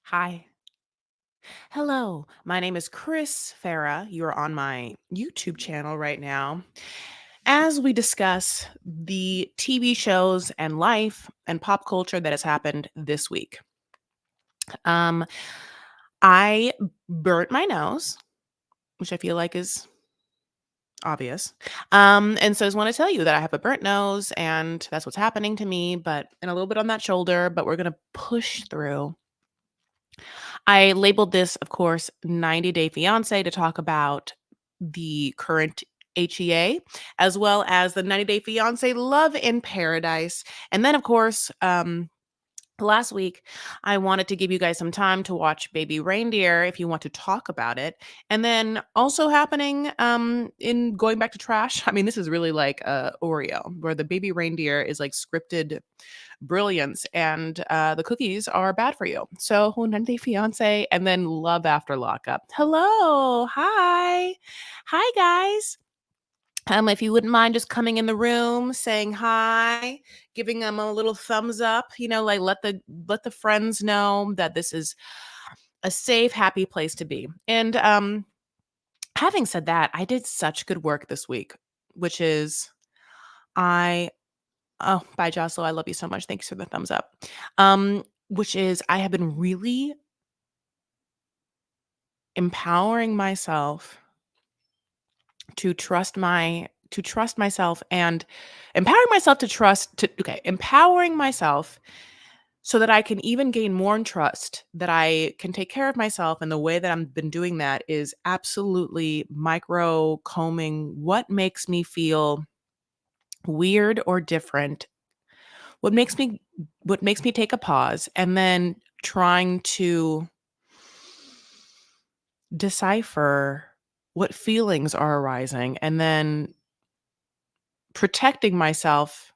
Hi. Hello. My name is Chris Farah. You're on my YouTube channel right now as we discuss the TV shows and life and pop culture that has happened this week. Um, I burnt my nose, which I feel like is obvious. And so I just want to tell you that I have a burnt nose and that's what's happening to me, but and a little bit on that shoulder, but we're gonna push through. I labeled this, of course, 90 Day Fiance to talk about the current HEA, as well as the 90 Day Fiance Love in Paradise. And then, of course, last week, I wanted to give you guys some time to watch Baby Reindeer if you want to talk about it. And then also happening in going back to trash. I mean, this is really like Oreo, where the Baby Reindeer is like scripted brilliance and the cookies are bad for you. So 90 Fiance and then Love After Lockup. Hello. Hi. Hi guys. If you wouldn't mind just coming in the room, saying hi, giving them a little thumbs up, like let the friends know that this is a safe, happy place to be. And having said that, I did such good work this week, which is I oh, bye Jocelyn, I love you so much. Thanks for the thumbs up. Which is I have been really empowering myself to trust myself and empowering myself to trust to okay, empowering myself so that I can even gain more trust that I can take care of myself. And the way that I've been doing that is absolutely micro combing what makes me feel weird or different, what makes me take a pause, and then trying to decipher what feelings are arising, and then protecting myself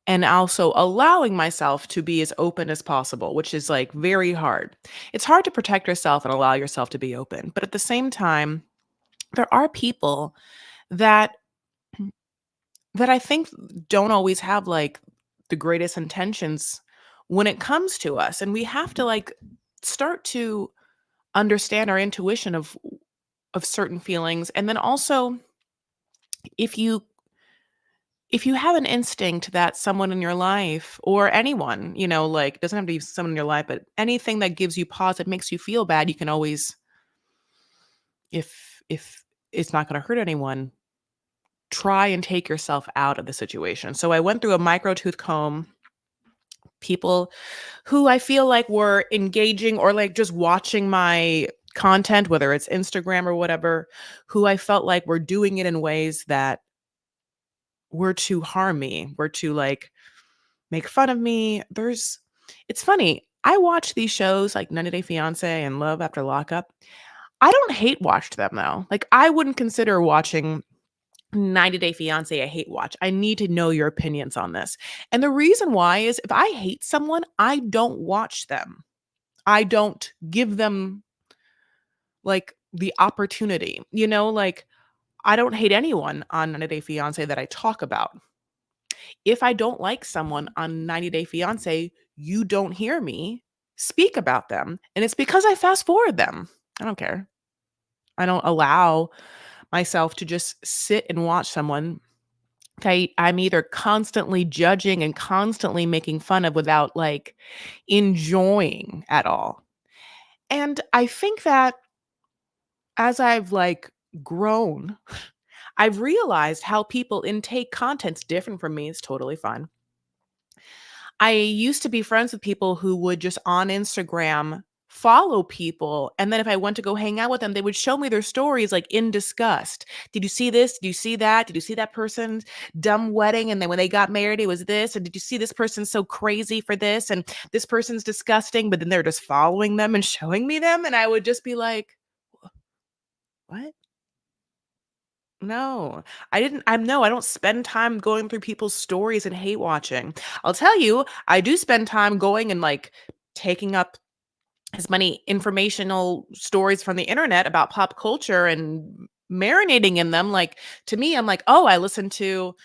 and also allowing myself to be as open as possible, which is like very hard. It's hard to protect yourself and allow yourself to be open. But at the same time, there are people that I think don't always have like the greatest intentions when it comes to us. And we have to like start to understand our intuition of certain feelings. And then also if you have an instinct that someone in your life or anyone, like doesn't have to be someone in your life, but anything that gives you pause, that makes you feel bad, you can always, if it's not going to hurt anyone, try and take yourself out of the situation. So I went through a micro tooth comb, people who I feel like were engaging or like just watching my content, whether it's Instagram or whatever, who I felt like were doing it in ways that were to harm me, were to like make fun of me. It's funny. I watch these shows like 90 Day Fiance and Love After Lockup. I don't hate watch them though. Like I wouldn't consider watching 90 Day Fiance a hate watch. I need to know your opinions on this. And the reason why is if I hate someone, I don't watch them. I don't give them like the opportunity. Like I don't hate anyone on 90 Day Fiance that I talk about. If I don't like someone on 90 Day Fiance, you don't hear me speak about them. And it's because I fast forward them. I don't care. I don't allow myself to just sit and watch someone I'm either constantly judging and constantly making fun of without like enjoying at all. And I think that as I've like grown, I've realized how people intake content's different from me. It's totally fine. I used to be friends with people who would just on Instagram follow people. And then if I went to go hang out with them, they would show me their stories like in disgust. Did you see this? Did you see that? Did you see that person's dumb wedding? And then when they got married, it was this. And did you see this person's so crazy for this? And this person's disgusting. But then they're just following them and showing me them. And I would just be like, what? No, I don't spend time going through people's stories and hate watching. I'll tell you, I do spend time going and like taking up as many informational stories from the internet about pop culture and marinating in them. Like to me, I'm like, oh, I listened to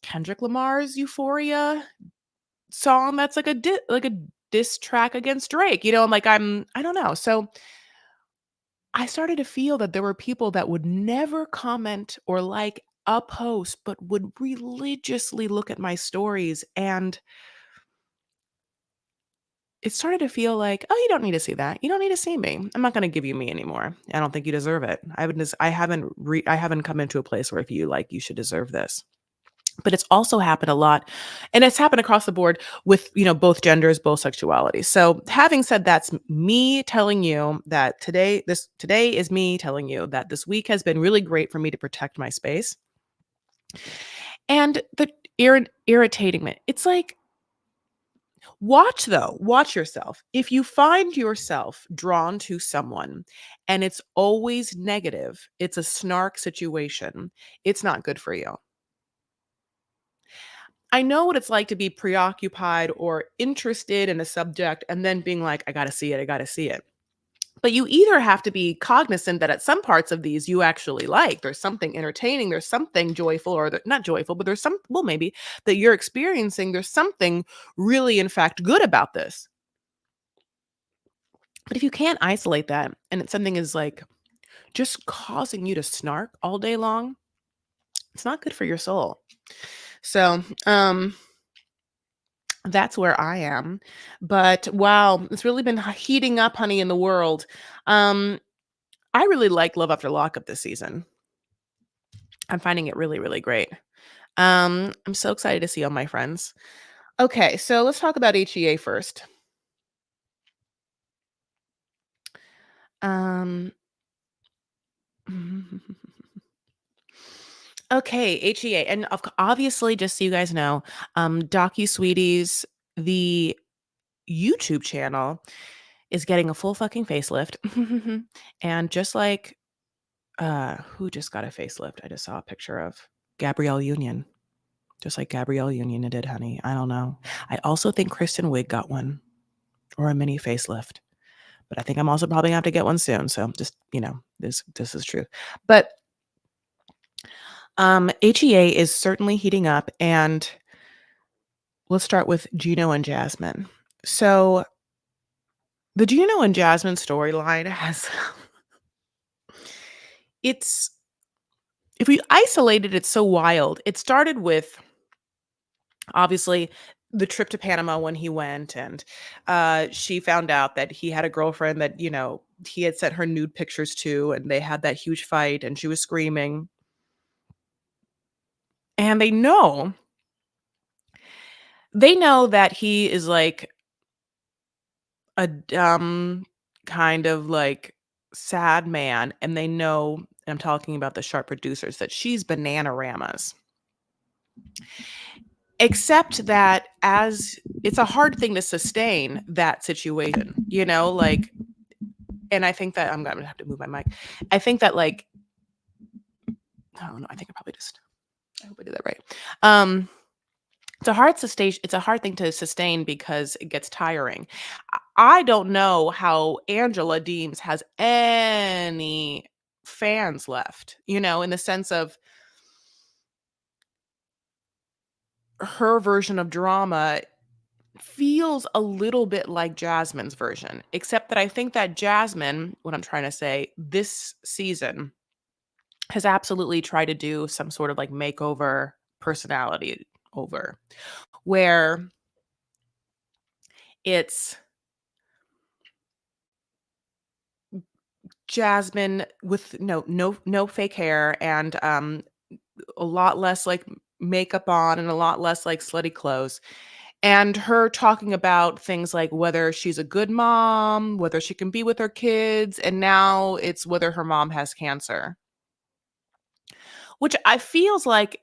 Kendrick Lamar's Euphoria song that's like a diss track against Drake, and like I don't know. So I started to feel that there were people that would never comment or like a post, but would religiously look at my stories. And it started to feel like, oh, you don't need to see that. You don't need to see me. I'm not going to give you me anymore. I don't think you deserve it. I haven't come into a place where I feel like you should deserve this. But it's also happened a lot, and it's happened across the board with, both genders, both sexualities. So having said that's me telling you that today is me telling you that this week has been really great for me to protect my space. And the irritating me. It's like, watch yourself. If you find yourself drawn to someone and it's always negative, it's a snark situation, it's not good for you. I know what it's like to be preoccupied or interested in a subject and then being like, I gotta see it, I gotta see it. But you either have to be cognizant that at some parts of these you actually like, there's something entertaining, there's something joyful, or not joyful, but there's some, well, maybe that you're experiencing, there's something really, in fact, good about this. But if you can't isolate that and something is like just causing you to snark all day long, it's not good for your soul. So, that's where I am. But wow, it's really been heating up, honey, in the world. Um, I really like Love After Lockup this season. I'm finding it really, really great. I'm so excited to see all my friends. Okay, so let's talk about HEA first. Um, okay, HEA, and obviously, just so you guys know, Docu Sweeties, the YouTube channel, is getting a full fucking facelift, and just like who just got a facelift? I just saw a picture of Gabrielle Union. Just like Gabrielle Union did, honey. I don't know. I also think Kristen Wiig got one or a mini facelift. But I think I'm also probably gonna have to get one soon. So just, this is true. But HEA is certainly heating up, and let's start with Gino and Jasmine. So the Gino and Jasmine storyline has it's if we isolated it, it's so wild. It started with obviously the trip to Panama when he went, and she found out that he had a girlfriend that, he had sent her nude pictures to, and they had that huge fight and she was screaming. And they know that he is like a dumb kind of like sad man, and they know, and I'm talking about the sharp producers, that she's bananaramas. Except that as it's a hard thing to sustain that situation, like, and I think that I'm gonna have to move my mic. I think that like, oh no, I think I hope I did that right. It's a hard thing to sustain because it gets tiring. I don't know how Angela Deems has any fans left, in the sense of her version of drama feels a little bit like Jasmine's version, except that I think that Jasmine, what I'm trying to say, this season has absolutely tried to do some sort of like makeover personality over, where it's Jasmine with no fake hair, and a lot less like makeup on and a lot less like slutty clothes. And her talking about things like whether she's a good mom, whether she can be with her kids, and now it's whether her mom has cancer, which I feels like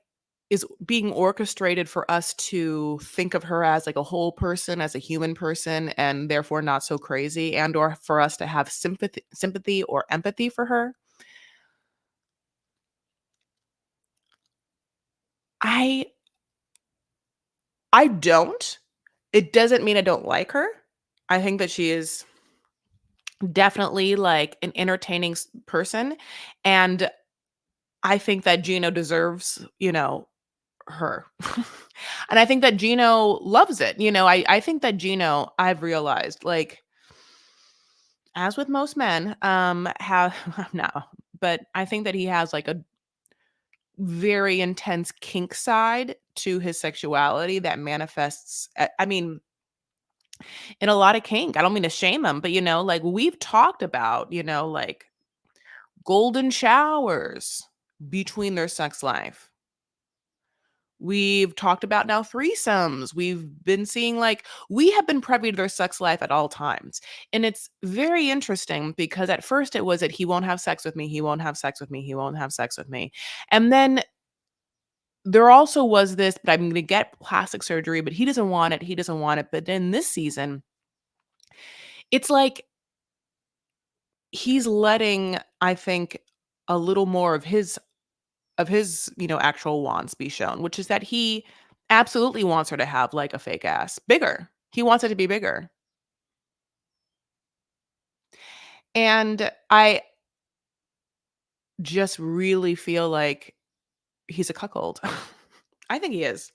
is being orchestrated for us to think of her as like a whole person, as a human person, and therefore not so crazy, and or for us to have sympathy or empathy for her. I I don't. It doesn't mean I don't like her. I think that she is definitely like an entertaining person, and I think that Gino deserves, her. And I think that Gino loves it. I think that Gino, I've realized, like, as with most men, have no, but I think that he has like a very intense kink side to his sexuality that manifests. I mean, in a lot of kink. I don't mean to shame him, but like we've talked about, like golden showers between their sex life. We've talked about now threesomes. We've been seeing like we have been privy to their sex life at all times. And it's very interesting because at first it was that he won't have sex with me, he won't have sex with me, he won't have sex with me. And then there also was this, but I'm going to get plastic surgery, but he doesn't want it. He doesn't want it. But then this season, it's like he's letting, I think, a little more of his, actual wants be shown, which is that he absolutely wants her to have like a fake ass, bigger. He wants it to be bigger. And I just really feel like he's a cuckold. I think he is.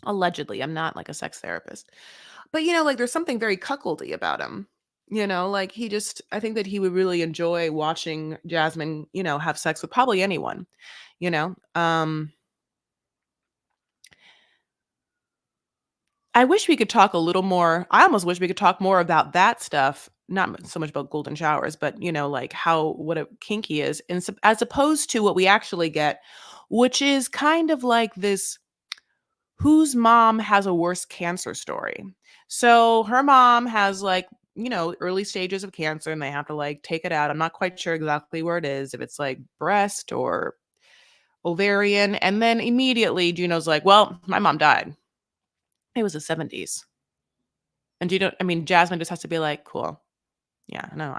Allegedly. I'm not like a sex therapist. But like there's something very cuckoldy about him. Like he just I think that he would really enjoy watching Jasmine, have sex with probably anyone, you know. I wish we could talk a little more. I almost wish we could talk more about that stuff, not so much about golden showers, but like how what a kinky is, and as opposed to what we actually get, which is kind of like this whose mom has a worse cancer story. So her mom has like, early stages of cancer and they have to like take it out. I'm not quite sure exactly where it is, if it's like breast or ovarian. And then immediately Gino's like, well, my mom died. It was the 70s. And Jasmine just has to be like, cool. Yeah, no,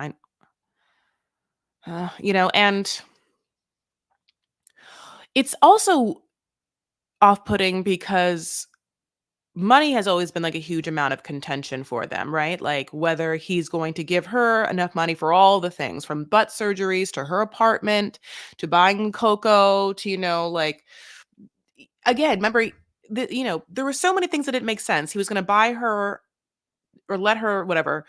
and it's also off putting because money has always been like a huge amount of contention for them, right? Like whether he's going to give her enough money for all the things from butt surgeries to her apartment to buying cocoa to, like, again, remember, there were so many things that didn't make sense. He was going to buy her or let her, whatever,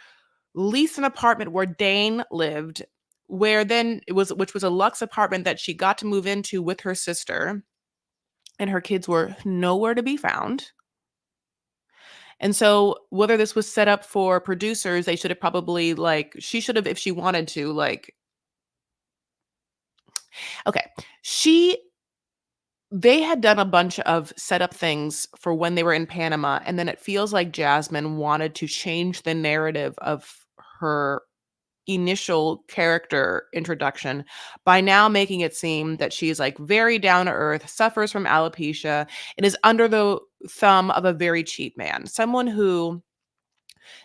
lease an apartment where Dane lived, where then which was a luxe apartment that she got to move into with her sister, and her kids were nowhere to be found. And so whether this was set up for producers, they should have probably like she should have if she wanted to like okay. She they had done a bunch of setup things for when they were in Panama, and then it feels like Jasmine wanted to change the narrative of her initial character introduction by now making it seem that she's like very down to earth, suffers from alopecia, and is under the thumb of a very cheap man, someone who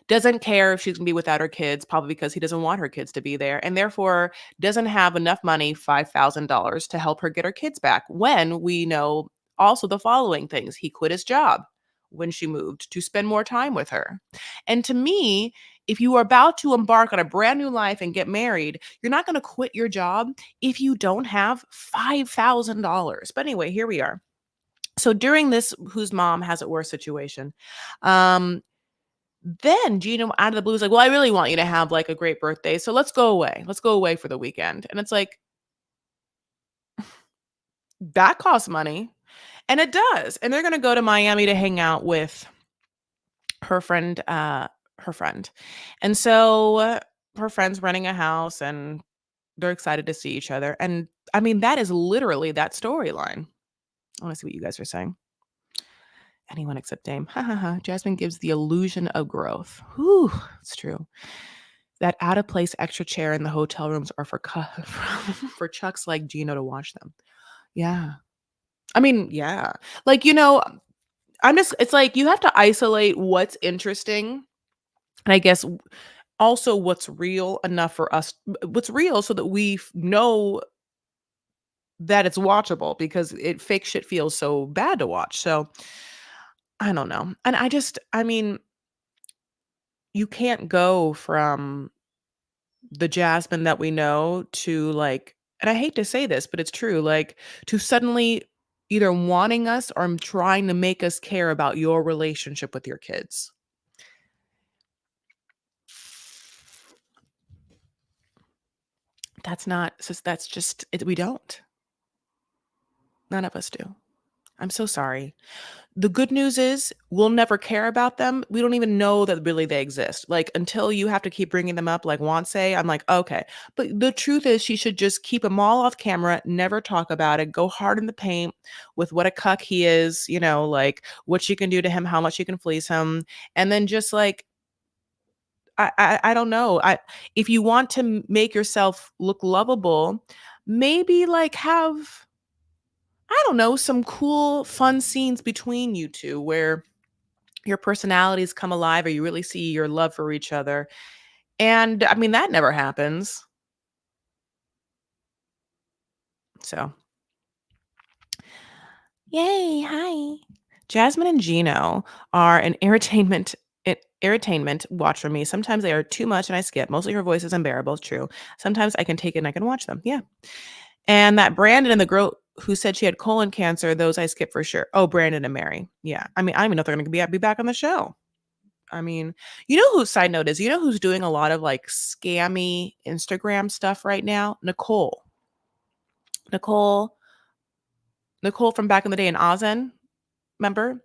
doesn't care if she's gonna be without her kids, probably because he doesn't want her kids to be there, and therefore doesn't have enough money, $5,000, to help her get her kids back. When we know also the following things: he quit his job when she moved to spend more time with her. And to me, if you are about to embark on a brand new life and get married, you're not going to quit your job if you don't have $5,000. But anyway, here we are. So during this whose mom has it worse situation, um, then Gino out of the blue is like, "Well, I really want you to have, like, a great birthday, so let's go away. Let's go away for the weekend." And it's like, that costs money, and it does, and they're gonna go to Miami to hang out with her friend, her friend. And so, her friend's renting a house, and they're excited to see each other, and, that is literally that storyline. I wanna see what you guys are saying. Anyone except Dame. Ha ha ha. Jasmine gives the illusion of growth. Whew, it's true. That out of place extra chair in the hotel rooms are for for chucks like Gino to watch them. Yeah. Yeah. Like, I'm just it's like you have to isolate what's interesting, and I guess also what's real enough for us what's real so that we know that it's watchable because it fake shit feels so bad to watch. So, I don't know. And you can't go from the Jasmine that we know to like and I hate to say this, but it's true, like to suddenly either wanting us or trying to make us care about your relationship with your kids. That's just it, we don't. None of us do. I'm so sorry. The good news is we'll never care about them. We don't even know that really they exist. Like until you have to keep bringing them up, like want say, I'm like, okay. But the truth is, she should just keep them all off camera, never talk about it, go hard in the paint with what a cuck he is, like what she can do to him, how much she can fleece him, and then just like I don't know. If you want to make yourself look lovable, maybe like have I don't know some cool, fun scenes between you two where your personalities come alive or you really see your love for each other. And I mean, that never happens. So, yay, hi. Jasmine and Gino are an irritainment watch for me. Sometimes they are too much and I skip. Mostly her voice is unbearable. It's true. Sometimes I can take it and I can watch them. Yeah. And that Brandon and the girl who said she had colon cancer, those I skip for sure. Oh, Brandon and Mary. Yeah. I mean, I don't even know if they're going to be back on the show. I mean, side note is, who's doing a lot of like scammy Instagram stuff right now? Nicole. Nicole, Nicole from back in the day in Ozen, remember?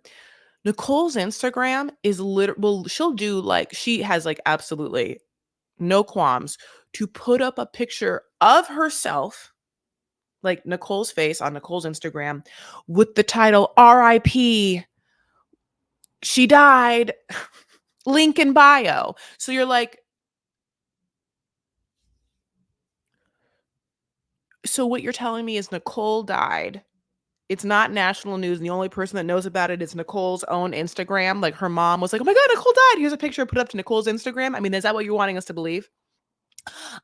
Nicole's Instagram is well, she'll do like, she has like absolutely no qualms to put up a picture of herself, like Nicole's face on Nicole's Instagram with the title RIP, she died, link in bio. So you're like, so what you're telling me is Nicole died. It's not national news, and the only person that knows about it is Nicole's own Instagram. Like her mom was like, "Oh my god, Nicole died. Here's a picture put up to Nicole's Instagram." I mean, is that what you're wanting us to believe?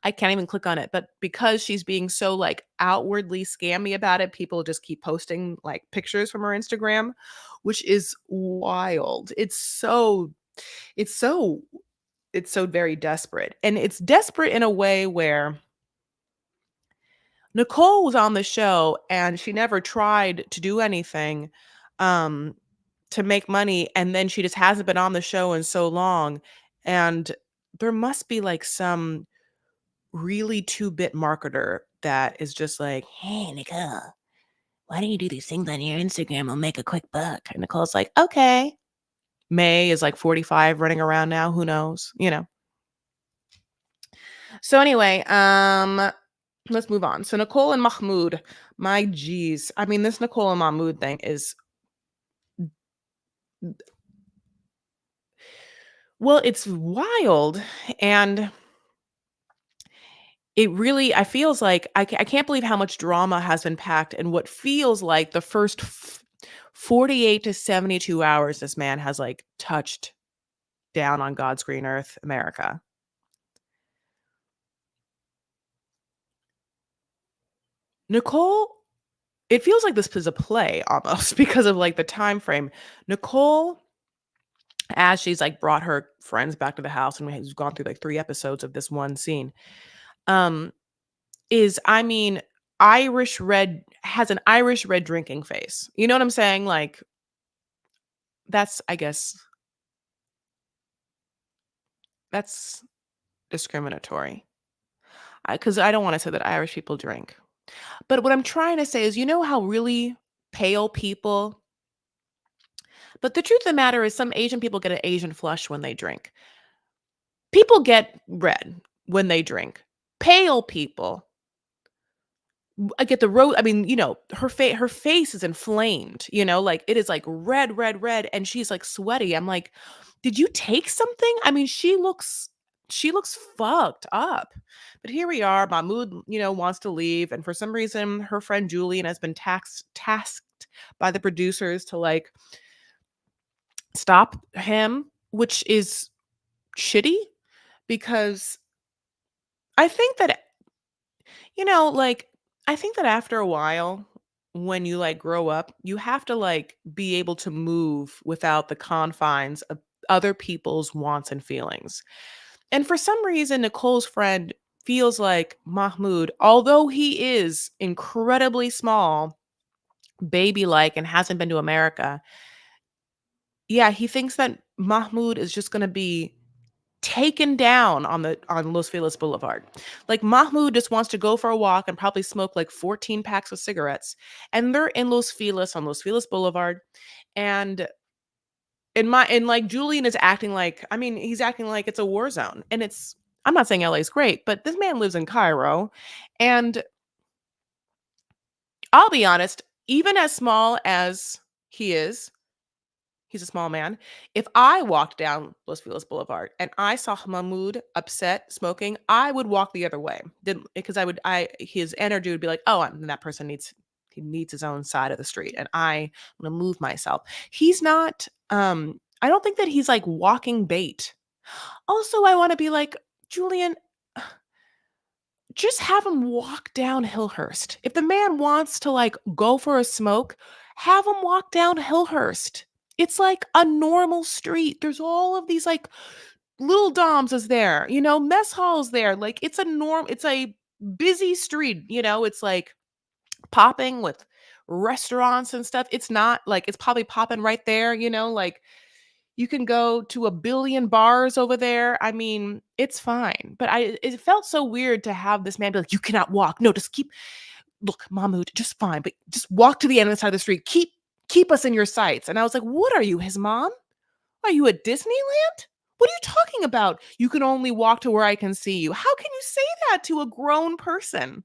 I can't even click on it, but because she's being so like outwardly scammy about it, people just keep posting like pictures from her Instagram, which is wild. It's so it's so very desperate. And it's desperate in a way where Nicole was on the show and she never tried to do anything um to make money, and then she just hasn't been on the show in so long, and there must be like some really two-bit marketer that is just like, "Hey, Nicole, why don't you do these things on your Instagram? I'll make a quick buck." And Nicole's like, "Okay." May is like 45 running around now, who knows? So anyway, let's move on. So Nicole and Mahmoud, my geez. I mean, this Nicole and Mahmoud thing is well, it's wild, and it really I feels like I can't believe how much drama has been packed in what feels like the first 48 to 72 hours this man has like touched down on God's green earth, America. Nicole, it feels like this is a play almost because of like the time frame. Nicole, as she's like brought her friends back to the house, and we've gone through like 3 episodes of this one scene. Um, is I mean, Irish red has an Irish red drinking face. You know what I'm saying? Like that's I guess that's discriminatory. Because I don't want to say that Irish people drink. But what I'm trying to say is, how really pale people, but the truth of the matter is some Asian people get an Asian flush when they drink. People get red when they drink. Pale people I get the road. I mean, her face is inflamed, like it is like red, red, red, and she's like sweaty. I'm like, did you take something? I mean, she looks fucked up. But here we are. Mahmoud, wants to leave, and for some reason, her friend Julian has been tasked by the producers to like stop him, which is shitty because I think that like, I think that after a while, when you like grow up, you have to like be able to move without the confines of other people's wants and feelings. And for some reason, Nicole's friend feels like Mahmoud, although he is incredibly small, baby-like and hasn't been to America. Yeah, he thinks that Mahmoud is just gonna be taken down on Los Feliz Boulevard. Like, Mahmoud just wants to go for a walk and probably smoke, like, 14 packs of cigarettes, and they're in Los Feliz on Los Feliz Boulevard, and like, Julian is acting like, I mean, he's acting like it's a war zone, and it's I'm not saying LA is great, but this man lives in Cairo, and I'll be honest, even as small as he is, he's a small man. If I walked down Los Feliz Boulevard and I saw Mahmoud upset smoking, I would walk the other way. Didn't because I would I his energy would be like, oh, that person he needs his own side of the street, and I'm gonna move myself. He's not. I don't think that he's like walking bait. Also, I want to be like, Julian, just have him walk down Hillhurst. If the man wants to like go for a smoke, have him walk down Hillhurst. It's like a normal street. There's all of these like little Doms is there, mess halls there. Like it's a busy street, it's like popping with restaurants and stuff. It's not like it's probably popping right there, like you can go to a billion bars over there. I mean, it's fine. But it felt so weird to have this man be like, "You cannot walk. No, just look, Mahmoud, just fine, but just walk to the end of the side of the street. Keep us in your sights." And I was like, "What are you, his mom? Are you at Disneyland? What are you talking about? You can only walk to where I can see you. How can you say that to a grown person?"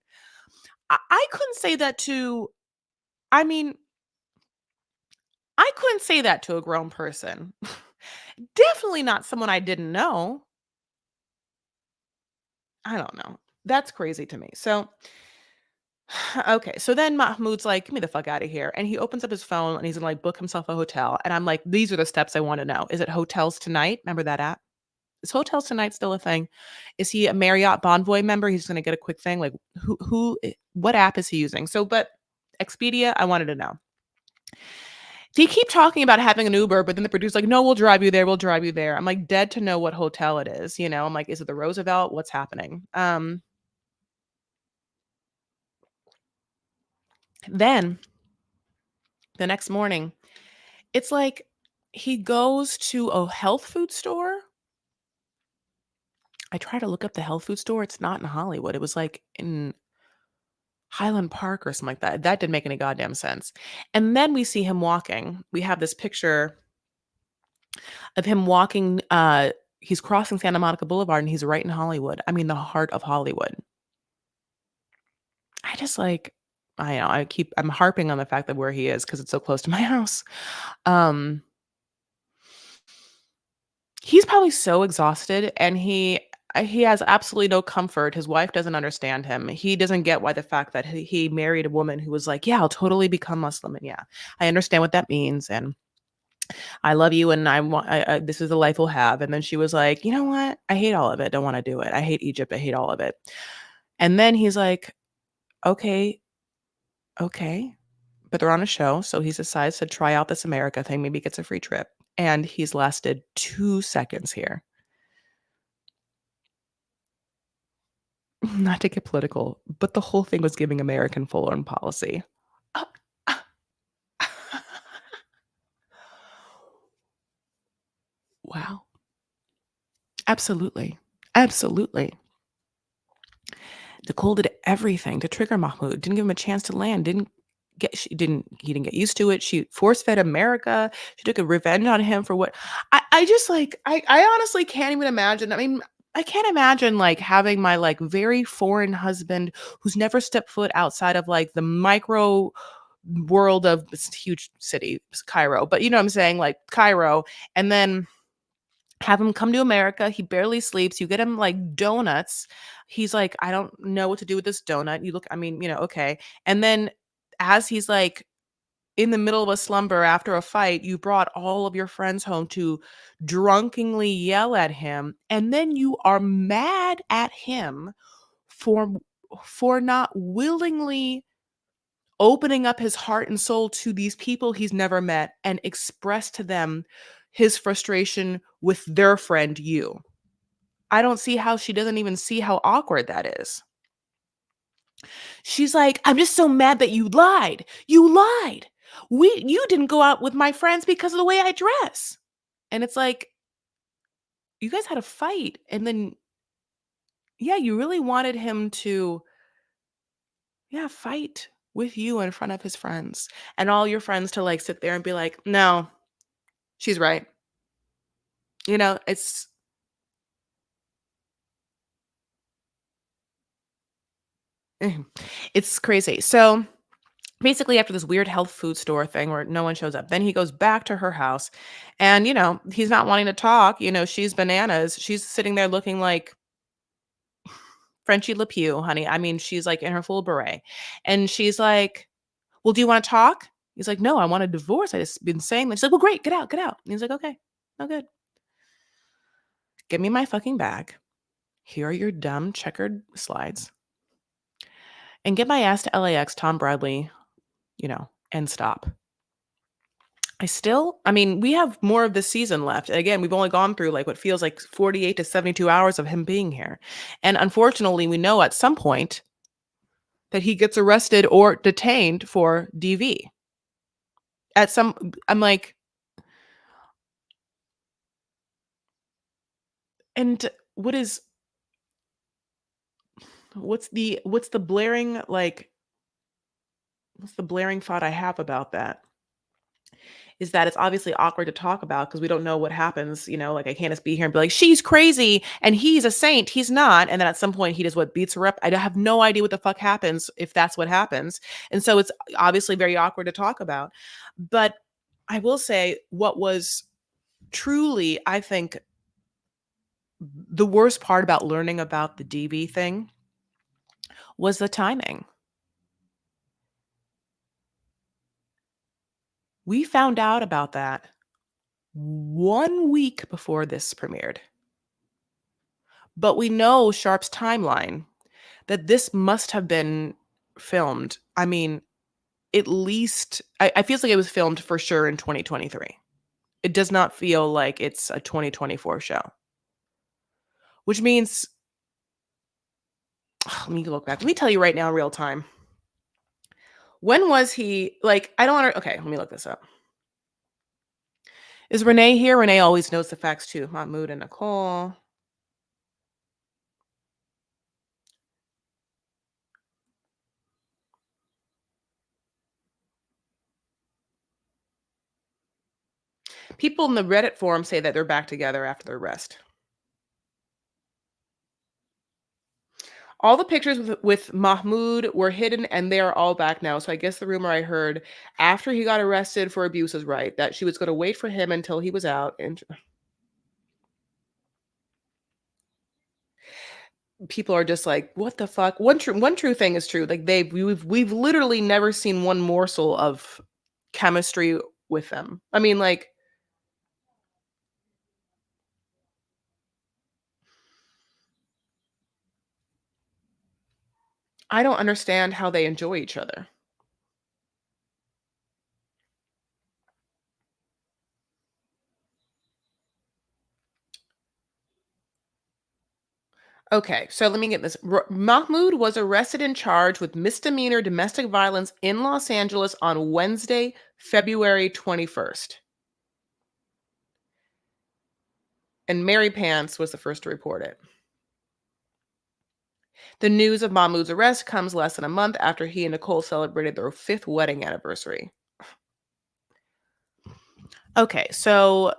I couldn't say that to I mean, I couldn't say that to a grown person. Definitely not someone I didn't know. I don't know. That's crazy to me. So, okay. So then Mahmoud's like, "Get me the fuck out of here." And he opens up his phone and he's gonna like book himself a hotel. And I'm like, these are the steps I want to know. Is it Hotels Tonight? Remember that app? Is Hotels Tonight still a thing? Is he a Marriott Bonvoy member? He's gonna get a quick thing. Like, what app is he using? So, but Expedia, I wanted to know. They keep talking about having an Uber, but then the producer's like, "No, we'll drive you there. We'll drive you there." I'm like dead to know what hotel it is. I'm like, is it the Roosevelt? What's happening? Then the next morning, it's like he goes to a health food store. I try to look up the health food store. It's not in Hollywood. It was like in Highland Park or something like that. That didn't make any goddamn sense. And then we see him walking. We have this picture of him walking. He's crossing Santa Monica Boulevard and he's right in Hollywood. I mean, the heart of Hollywood. I just like, I know, I'm harping on the fact that where he is because it's so close to my house. Um, He's probably so exhausted and he has absolutely no comfort. His wife doesn't understand him. He doesn't get why the fact that he married a woman who was like, "Yeah, I'll totally become Muslim, and yeah, I understand what that means, and I love you, and this is the life we'll have." And then she was like, "You know what? I hate all of it. Don't want to do it. I hate Egypt. I hate all of it." And then he's like, "Okay, okay." But they're on a show, so he decides to try out this America thing, maybe gets a free trip. And he's lasted 2 seconds here. Not to get political, but the whole thing was giving American foreign policy. Uh, uh, wow. Absolutely. Absolutely. Nicole did everything to trigger Mahmoud, didn't give him a chance to land, he didn't get used to it. She force-fed America. She took a revenge on him for what I just like I honestly can't even imagine. I mean, I can't imagine like having my like very foreign husband who's never stepped foot outside of like the micro world of this huge city, Cairo. But you know what I'm saying? Like Cairo. And then have him come to America. He barely sleeps. You get him like donuts. He's like, I don't know what to do with this donut. I mean, okay. And then as he's like in the middle of a slumber after a fight, you brought all of your friends home to drunkenly yell at him. And then you are mad at him for not willingly opening up his heart and soul to these people he's never met and express to them his frustration with their friend you. I don't see how she doesn't even see how awkward that is. She's like, "I'm just so mad that you lied. You lied. You didn't go out with my friends because of the way I dress." And it's like, you guys had a fight, and then yeah, you really wanted him to, yeah, fight with you in front of his friends, and all your friends to, like, sit there and be like, "No, she's right." It's it's crazy. So, basically, after this weird health food store thing where no one shows up, then he goes back to her house, and, he's not wanting to talk. She's bananas. She's sitting there looking like Frenchie LePew, honey. I mean, she's, like, in her full beret, and she's like, "Well, do you wanna talk?" He's like, "No, I want a divorce. I just been saying this." She's like, "Well, great. Get out, get out." And he's like, "Okay. No good. Give me my fucking bag. Here are your dumb checkered slides, and get my ass to LAX, Tom Bradley, and stop." I mean, we have more of this season left. Again, we've only gone through like what feels like 48 to 72 hours of him being here. And unfortunately, we know at some point that he gets arrested or detained for DV. I'm like, and what is, what's the blaring, like, what's the blaring thought I have about that? Is that it's obviously awkward to talk about because we don't know what happens, like I can't just be here and be like, "She's crazy and he's a saint, he's not." And then at some point he does what, beats her up. Have no idea what the fuck happens if that's what happens. And so it's obviously very awkward to talk about. But I will say what was truly, I think, the worst part about learning about the DV thing was the timing. We found out about that 1 week before this premiered. But we know Sharp's timeline, that this must have been filmed, I mean, at least I feels like it was filmed for sure in 2023. It does not feel like it's a 2024 show, which means let me look back. Let me tell you right now in real time. When was he like, I don't wanna okay, let me look this up. Is Renee here? Renee always knows the facts too. Mahmoud and Nicole. People in the Reddit forum say that they're back together after the arrest. All the pictures with Mahmoud were hidden and they are all back now. So I guess the rumor I heard after he got arrested for abuse was right, that she was going to wait for him until he was out. And people are just like, what the fuck? One true thing is true. Like we've literally never seen one morsel of chemistry with them. I mean, like, I don't understand how they enjoy each other. Okay, so let me get this. Mahmoud was arrested and charged with misdemeanor domestic violence in Los Angeles on Wednesday, February 21st. And Mary Pants was the first to report it. The news of Mahmoud's arrest comes less than a month after he and Nicole celebrated their fifth wedding anniversary. Okay, so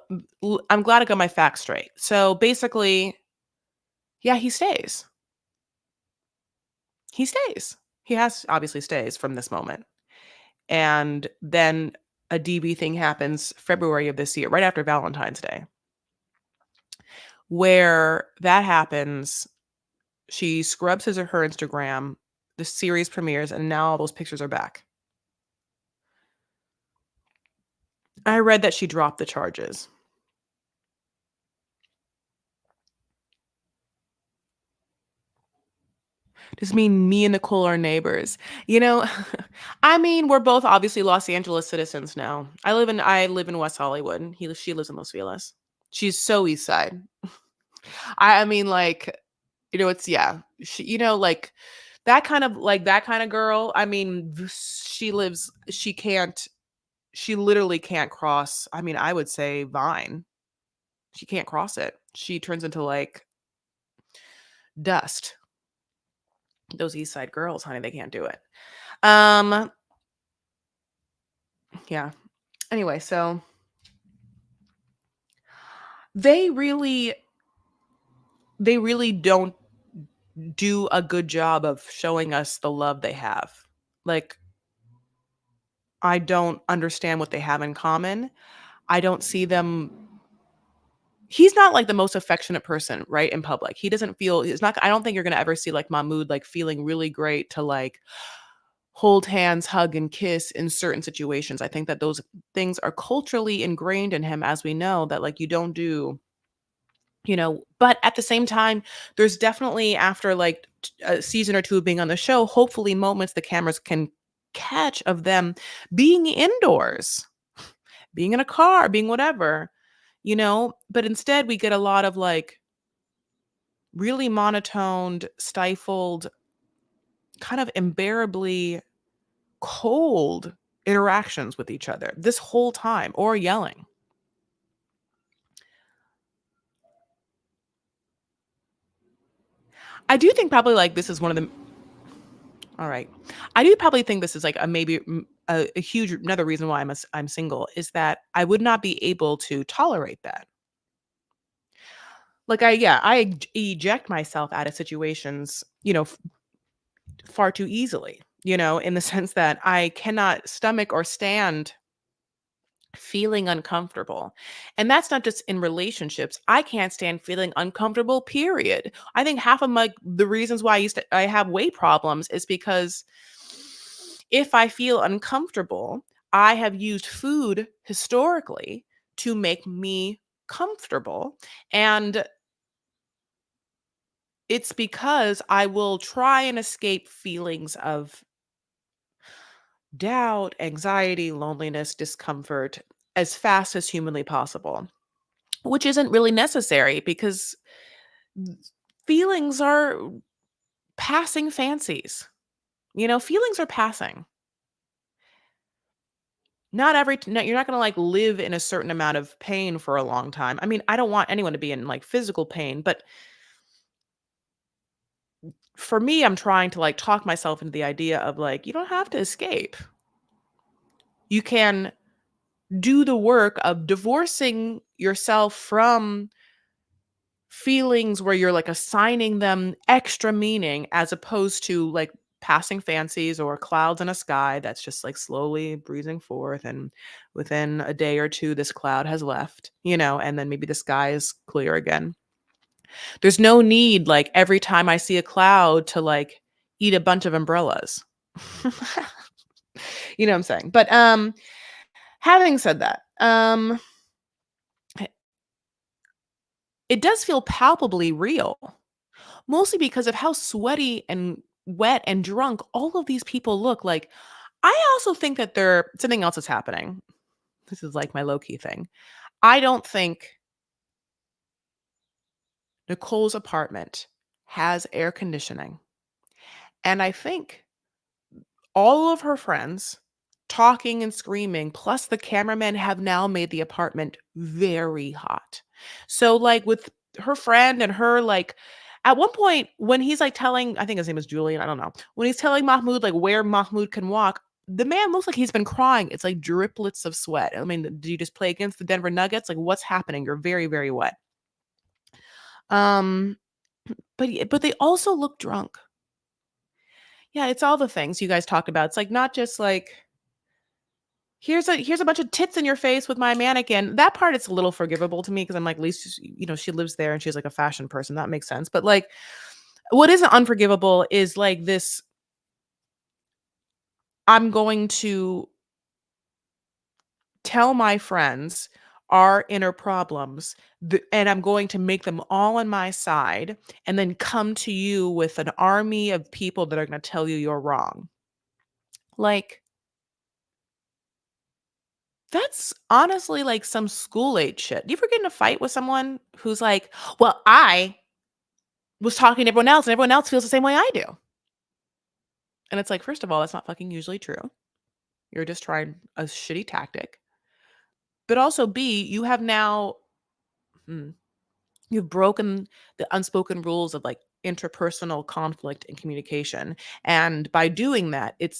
I'm glad I got my facts straight. So basically, yeah, he stays. He stays. He has obviously stays from this moment. And then a DB thing happens February of this year, right after Valentine's Day, where that happens. She scrubs her Instagram, the series premieres, and now all those pictures are back. I read that she dropped the charges. Does mean me and Nicole are neighbors. You know, I mean, we're both obviously Los Angeles citizens now. I live in West Hollywood. She lives in Los Feliz. She's so east side. I mean, like, it's yeah. Like that kind of girl, I mean, she literally can't cross, I mean, I would say Vine. She can't cross it. She turns into like dust. Those East Side girls, honey, they can't do it. Um, yeah. Anyway, so they really they really don't do a good job of showing us the love they have. Like, I don't understand what they have in common. I don't see them. He's not like the most affectionate person, right? In public. He doesn't feel, it's not, I don't think you're gonna ever see like Mahmoud like feeling really great to like hold hands, hug, and kiss in certain situations. I think that those things are culturally ingrained in him, as we know, that like you don't do, but at the same time, there's definitely after like a season or two of being on the show, hopefully moments the cameras can catch of them being indoors, being in a car, being whatever, but instead we get a lot of like really monotoned, stifled, kind of unbearably cold interactions with each other this whole time, or yelling. I do think probably like this is one of the all right. I do probably think this is like a maybe a huge another reason why I'm single is that I would not be able to tolerate that. Like eject myself out of situations, far too easily, in the sense that I cannot stomach or stand feeling uncomfortable. And that's not just in relationships. I can't stand feeling uncomfortable, period. I think half of the reasons why I have weight problems is because if I feel uncomfortable, I have used food historically to make me comfortable. And it's because I will try and escape feelings of doubt, anxiety, loneliness, discomfort as fast as humanly possible. Which isn't really necessary because feelings are passing fancies. Feelings are passing. Not every no, you're not gonna, like, live in a certain amount of pain for a long time. I mean, I don't want anyone to be in, like, physical pain, but for me, I'm trying to, like, talk myself into the idea of, like, you don't have to escape. You can do the work of divorcing yourself from feelings where you're, like, assigning them extra meaning as opposed to, like, passing fancies or clouds in a sky that's just, like, slowly breezing forth, and within a day or 2, this cloud has left, and then maybe the sky is clear again. There's no need, like, every time I see a cloud to, like, eat a bunch of umbrellas. You know what I'm saying? But, having said that, it does feel palpably real. Mostly because of how sweaty and wet and drunk all of these people look. Like, I also think that something else is happening. This is like my low key thing. I don't think Nicole's apartment has air conditioning. And I think all of her friends talking and screaming, plus the cameramen have now made the apartment very hot. So, like, with her friend and her, like, at one point when he's like telling, I think his name is Julian, I don't know. When he's telling Mahmoud like where Mahmoud can walk, the man looks like he's been crying. It's like driplets of sweat. I mean, do you just play against the Denver Nuggets? Like, what's happening? You're very, very wet. Um, but they also look drunk. Yeah, it's all the things you guys talked about. It's like not just like here's a bunch of tits in your face with my mannequin. That part it's a little forgivable to me because I'm like, at least she lives there and she's like a fashion person. That makes sense. But like, what isn't unforgivable is like this. I'm going to tell my friends our inner problems, and I'm going to make them all on my side, and then come to you with an army of people that are going to tell you you're wrong. Like, that's honestly like some school age shit. Do you ever get in a fight with someone who's like, well, I was talking to everyone else and everyone else feels the same way I do? And it's like, first of all, that's not fucking usually true. You're just trying a shitty tactic. But also, B, you have now, hmm, you've broken the unspoken rules of like interpersonal conflict and communication. And by doing that, it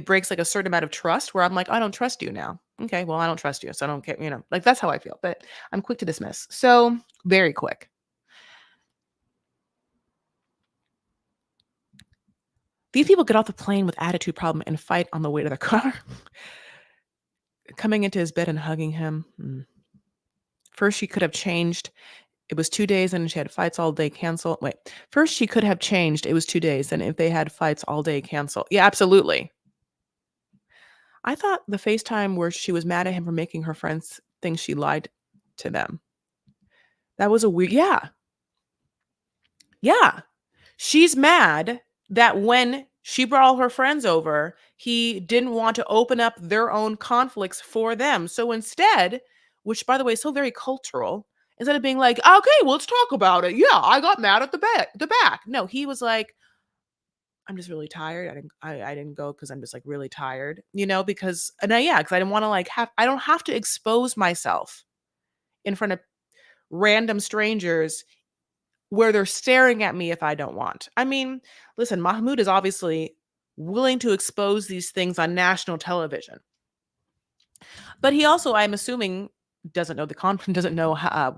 breaks like a certain amount of trust where I'm like, I don't trust you now. Okay, well, I don't trust you. So I don't care, like that's how I feel. But I'm quick to dismiss. So very quick. These people get off the plane with attitude problem and fight on the way to their car. Coming into his bed and hugging him. First, she could have changed. It was 2 days and she had fights all day, cancel. Wait. First, she could have changed. It was 2 days. And if they had fights all day, cancel. Yeah, absolutely. I thought the FaceTime where she was mad at him for making her friends think she lied to them. That was a weird. Yeah. Yeah. She's mad that when she brought all her friends over, he didn't want to open up their own conflicts for them. So instead, which by the way is so very cultural, instead of being like, okay, well, let's talk about it. Yeah, I got mad at the back. No, he was like, I'm just really tired. I didn't go because I'm just like really tired, because because I didn't want to like I don't have to expose myself in front of random strangers where they're staring at me if I don't want. I mean, listen, Mahmoud is obviously willing to expose these things on national television. But he also, I'm assuming, doesn't know doesn't know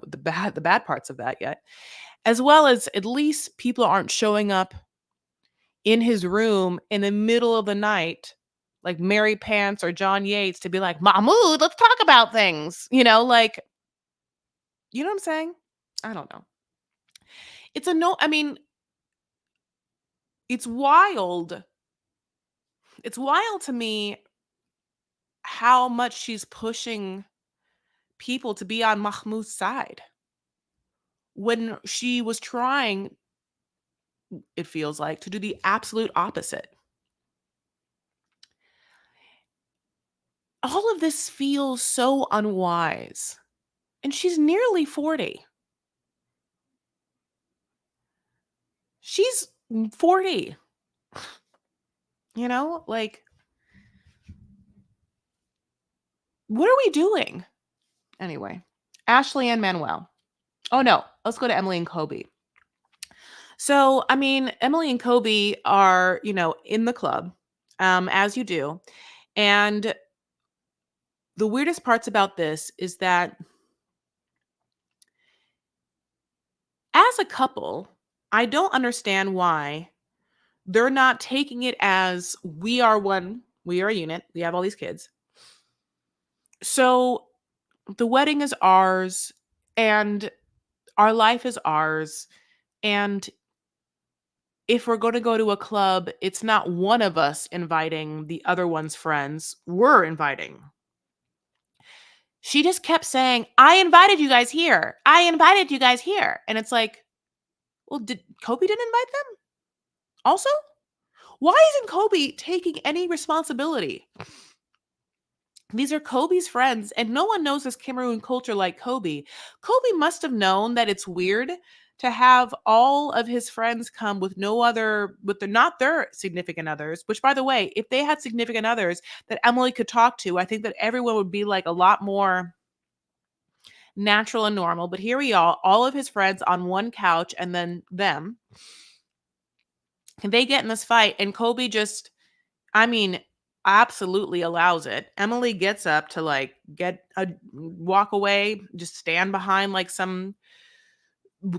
the bad parts of that yet. As well as at least people aren't showing up in his room in the middle of the night like Mary Pants or John Yates to be like, Mahmoud, let's talk about things. Like, you know what I'm saying? I don't know. It's a no, I mean, it's wild. It's wild to me how much she's pushing people to be on Mahmoud's side when she was trying, it feels like, to do the absolute opposite. All of this feels so unwise. And she's nearly 40. She's 40. Like, what are we doing? Anyway, Ashley and Manuel. Oh no, let's go to Emily and Kobe. So, I mean, Emily and Kobe are, in the club, as you do. And the weirdest parts about this is that as a couple, I don't understand why they're not taking it as we are one, we are a unit, we have all these kids. So the wedding is ours and our life is ours. And if we're going to go to a club, it's not one of us inviting the other one's friends. We're inviting. She just kept saying, I invited you guys here. I invited you guys here. And it's like, well, did Kobe didn't invite them? Also? Why isn't Kobe taking any responsibility? These are Kobe's friends, and no one knows this Cameroon culture like Kobe. Kobe must have known that it's weird to have all of his friends come with not their significant others, which by the way, if they had significant others that Emily could talk to, I think that everyone would be like a lot more natural and normal. But here we are, all of his friends on one couch and then them. And they get in this fight and Kobe just, I mean, absolutely allows it. Emily gets up to like walk away, just stand behind like some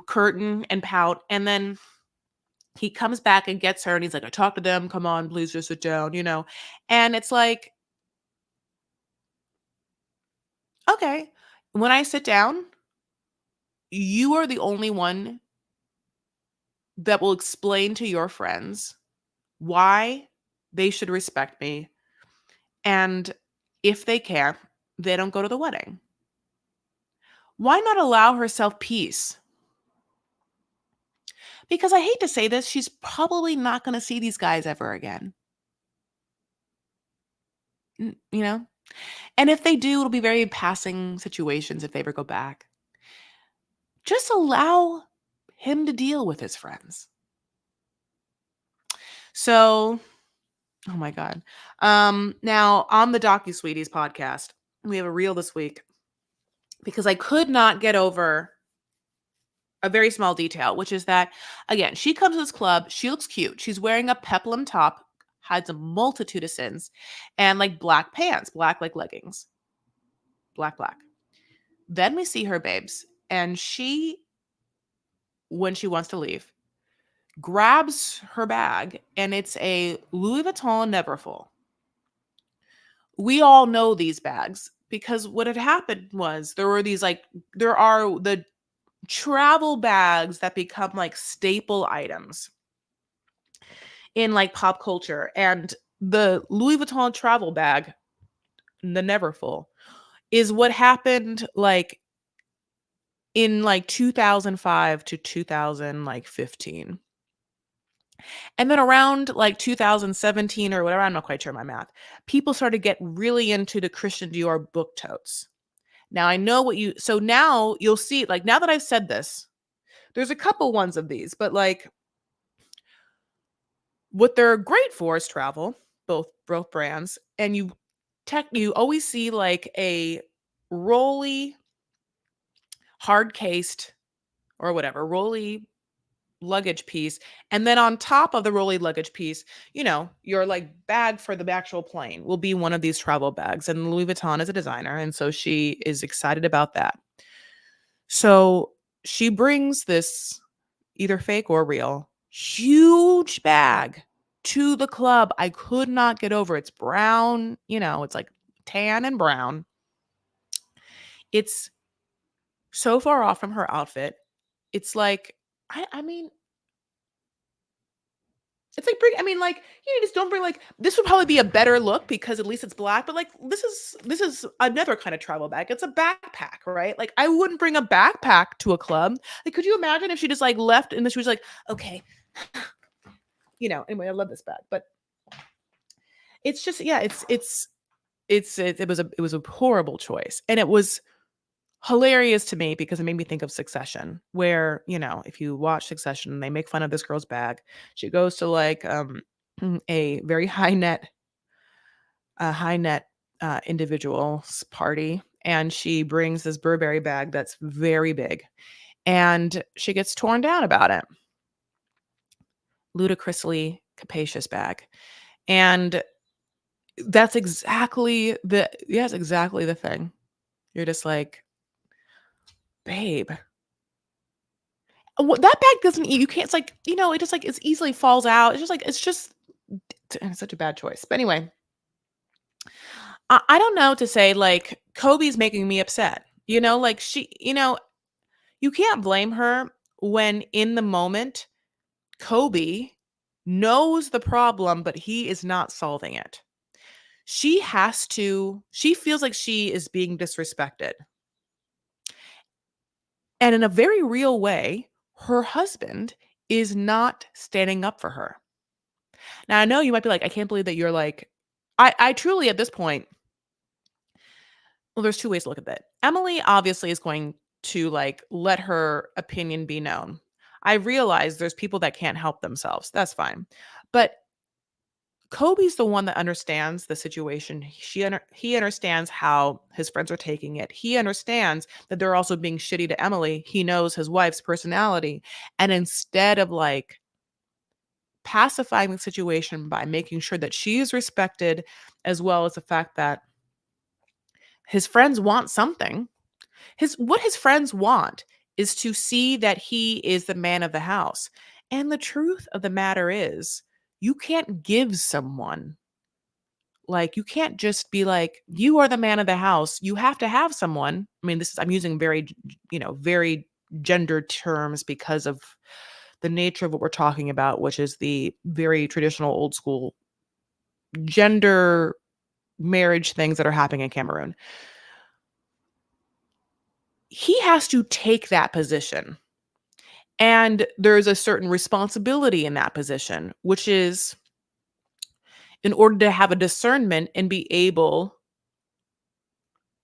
curtain and pout. And then he comes back and gets her and he's like, I talked to them. Come on, please just sit down, And it's like, okay, when I sit down, you are the only one that will explain to your friends why they should respect me. And if they can't, they don't go to the wedding. Why not allow herself peace? Because I hate to say this, she's probably not going to see these guys ever again. You know? And if they do, it'll be very passing situations if they ever go back. Just allow him to deal with his friends. So, oh my God. Now on the DocuSweeties podcast, we have a reel this week because I could not get over a very small detail, which is that, again, she comes to this club. She looks cute. She's wearing a peplum top, hides a multitude of sins, and like black pants, black like leggings, black, black. Then we see her, babes, and she, when she wants to leave, grabs her bag, and it's a Louis Vuitton Neverfull. We all know these bags because what had happened was there are the travel bags that become like staple items in like pop culture. And the Louis Vuitton travel bag, the Neverfull, is what happened like in like 2005 to 2015. And then around like 2017 or whatever, I'm not quite sure my math, people started to get really into the Christian Dior book totes. Now I know so now you'll see, like now that I've said this, there's a couple ones of these, but like what they're great for is travel, both brands, and you always see like a rolly, hard cased or whatever, rolly luggage piece, and then on top of the rolly luggage piece, your like bag for the actual plane will be one of these travel bags. And Louis Vuitton is a designer, and so she is excited about that. So she brings this either fake or real huge bag to the club. I could not get over. It's brown, it's like tan and brown. It's so far off from her outfit. It's like, I mean, it's like you just don't bring, like, this would probably be a better look because at least it's black, but like this is another kind of travel bag. It's a backpack, right? Like I wouldn't bring a backpack to a club. Like, could you imagine if she just like left and then she was like, okay, anyway, I love this bag, but it's just, yeah, it was a horrible choice. And it was hilarious to me because it made me think of Succession, where, if you watch Succession, they make fun of this girl's bag. She goes to like a very high net individual's party, and she brings this Burberry bag that's very big, and she gets torn down about it. Ludicrously capacious bag. And that's exactly the thing. You're just like, babe, that bag doesn't, you can't, it's like, it just like, it easily falls out. It's just such a bad choice. But anyway, I don't know what to say. Like, Kobe's making me upset, like you can't blame her when in the moment, Kobe knows the problem, but he is not solving it. She feels like she is being disrespected. And in a very real way, her husband is not standing up for her. Now, I know you might be like, I can't believe that you're like, I truly at this point, well, there's two ways to look at that. Emily obviously is going to like let her opinion be known. I realize there's people that can't help themselves. That's fine. But Kobe's the one that understands the situation. He understands how his friends are taking it. He understands that they're also being shitty to Emily. He knows his wife's personality. And instead of like pacifying the situation by making sure that she is respected, as well as the fact that his friends want something, what his friends want is to see that he is the man of the house. And the truth of the matter is, you can't give someone, like, you can't just be like, you are the man of the house. You have to have someone. I mean, I'm using very gendered terms because of the nature of what we're talking about, which is the very traditional old school gender marriage things that are happening in Cameroon. He has to take that position. And there's a certain responsibility in that position, which is in order to have a discernment and be able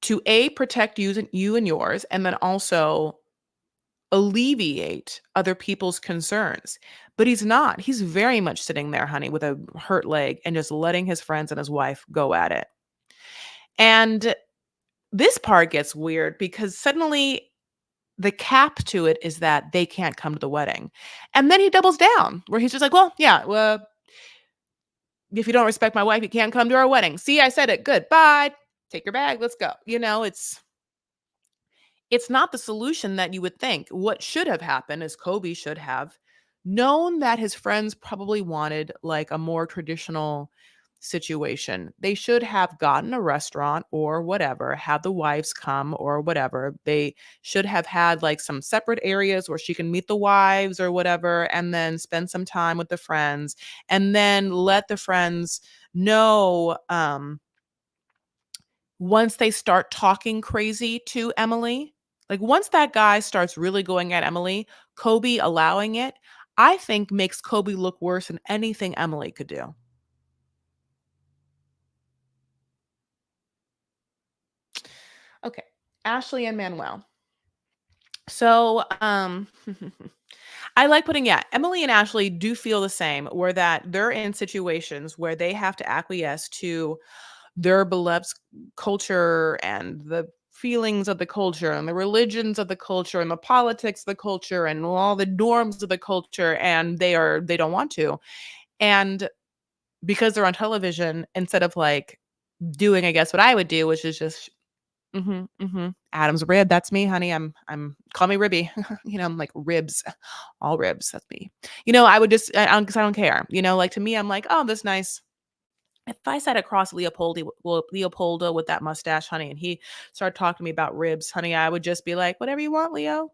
to protect you and yours, and then also alleviate other people's concerns. But he's not. He's very much sitting there, honey, with a hurt leg and just letting his friends and his wife go at it. And this part gets weird because suddenly the cap to it is that they can't come to the wedding. And then he doubles down where he's just like, well, yeah, well, if you don't respect my wife, you can't come to our wedding. See, I said it. Good. Bye. Take your bag. Let's go. It's not the solution that you would think. What should have happened is Kobe should have known that his friends probably wanted like a more traditional situation. They should have gotten a restaurant or whatever, had the wives come or whatever. They should have had like some separate areas where she can meet the wives or whatever, and then spend some time with the friends, and then let the friends know once they start talking crazy to Emily, like once that guy starts really going at Emily, Kobe allowing it, I think makes Kobe look worse than anything Emily could do. Okay. Ashley and Manuel. So, I like putting, yeah, Emily and Ashley do feel the same, where that they're in situations where they have to acquiesce to their beloved culture and the feelings of the culture and the religions of the culture and the politics of the culture and all the norms of the culture, and they don't want to. And because they're on television, instead of like doing, I guess, what I would do, which is just Adam's rib, that's me, honey. I'm call me Ribby. I'm like ribs, all ribs, that's me. I would just, because I don't care. Like to me, I'm like, oh, that's nice. If I sat across Leopoldo with that mustache, honey, and he started talking to me about ribs, honey, I would just be like, whatever you want, Leo.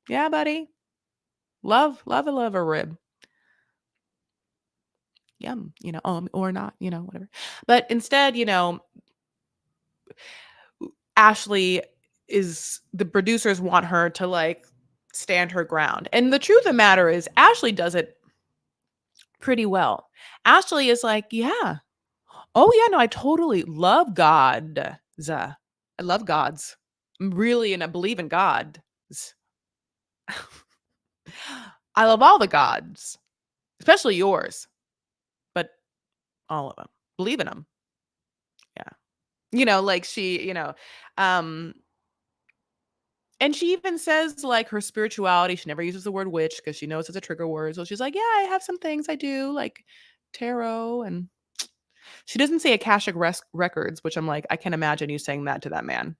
Yeah, buddy. Love a rib. Yum, or not, whatever. But instead, Ashley is the producers want her to like stand her ground. And the truth of the matter is Ashley does it pretty well. Ashley is like, yeah. Oh yeah, no, I totally love God. I love gods. I'm really and I believe in God. I love all the gods, especially yours, but all of them. Believe in them. Yeah. Like she, um and she even says like her spirituality, she never uses the word witch because she knows it's a trigger word. So she's like, yeah, I have some things I do like tarot, and she doesn't say Akashic records, which I'm like, I can imagine you saying that to that man.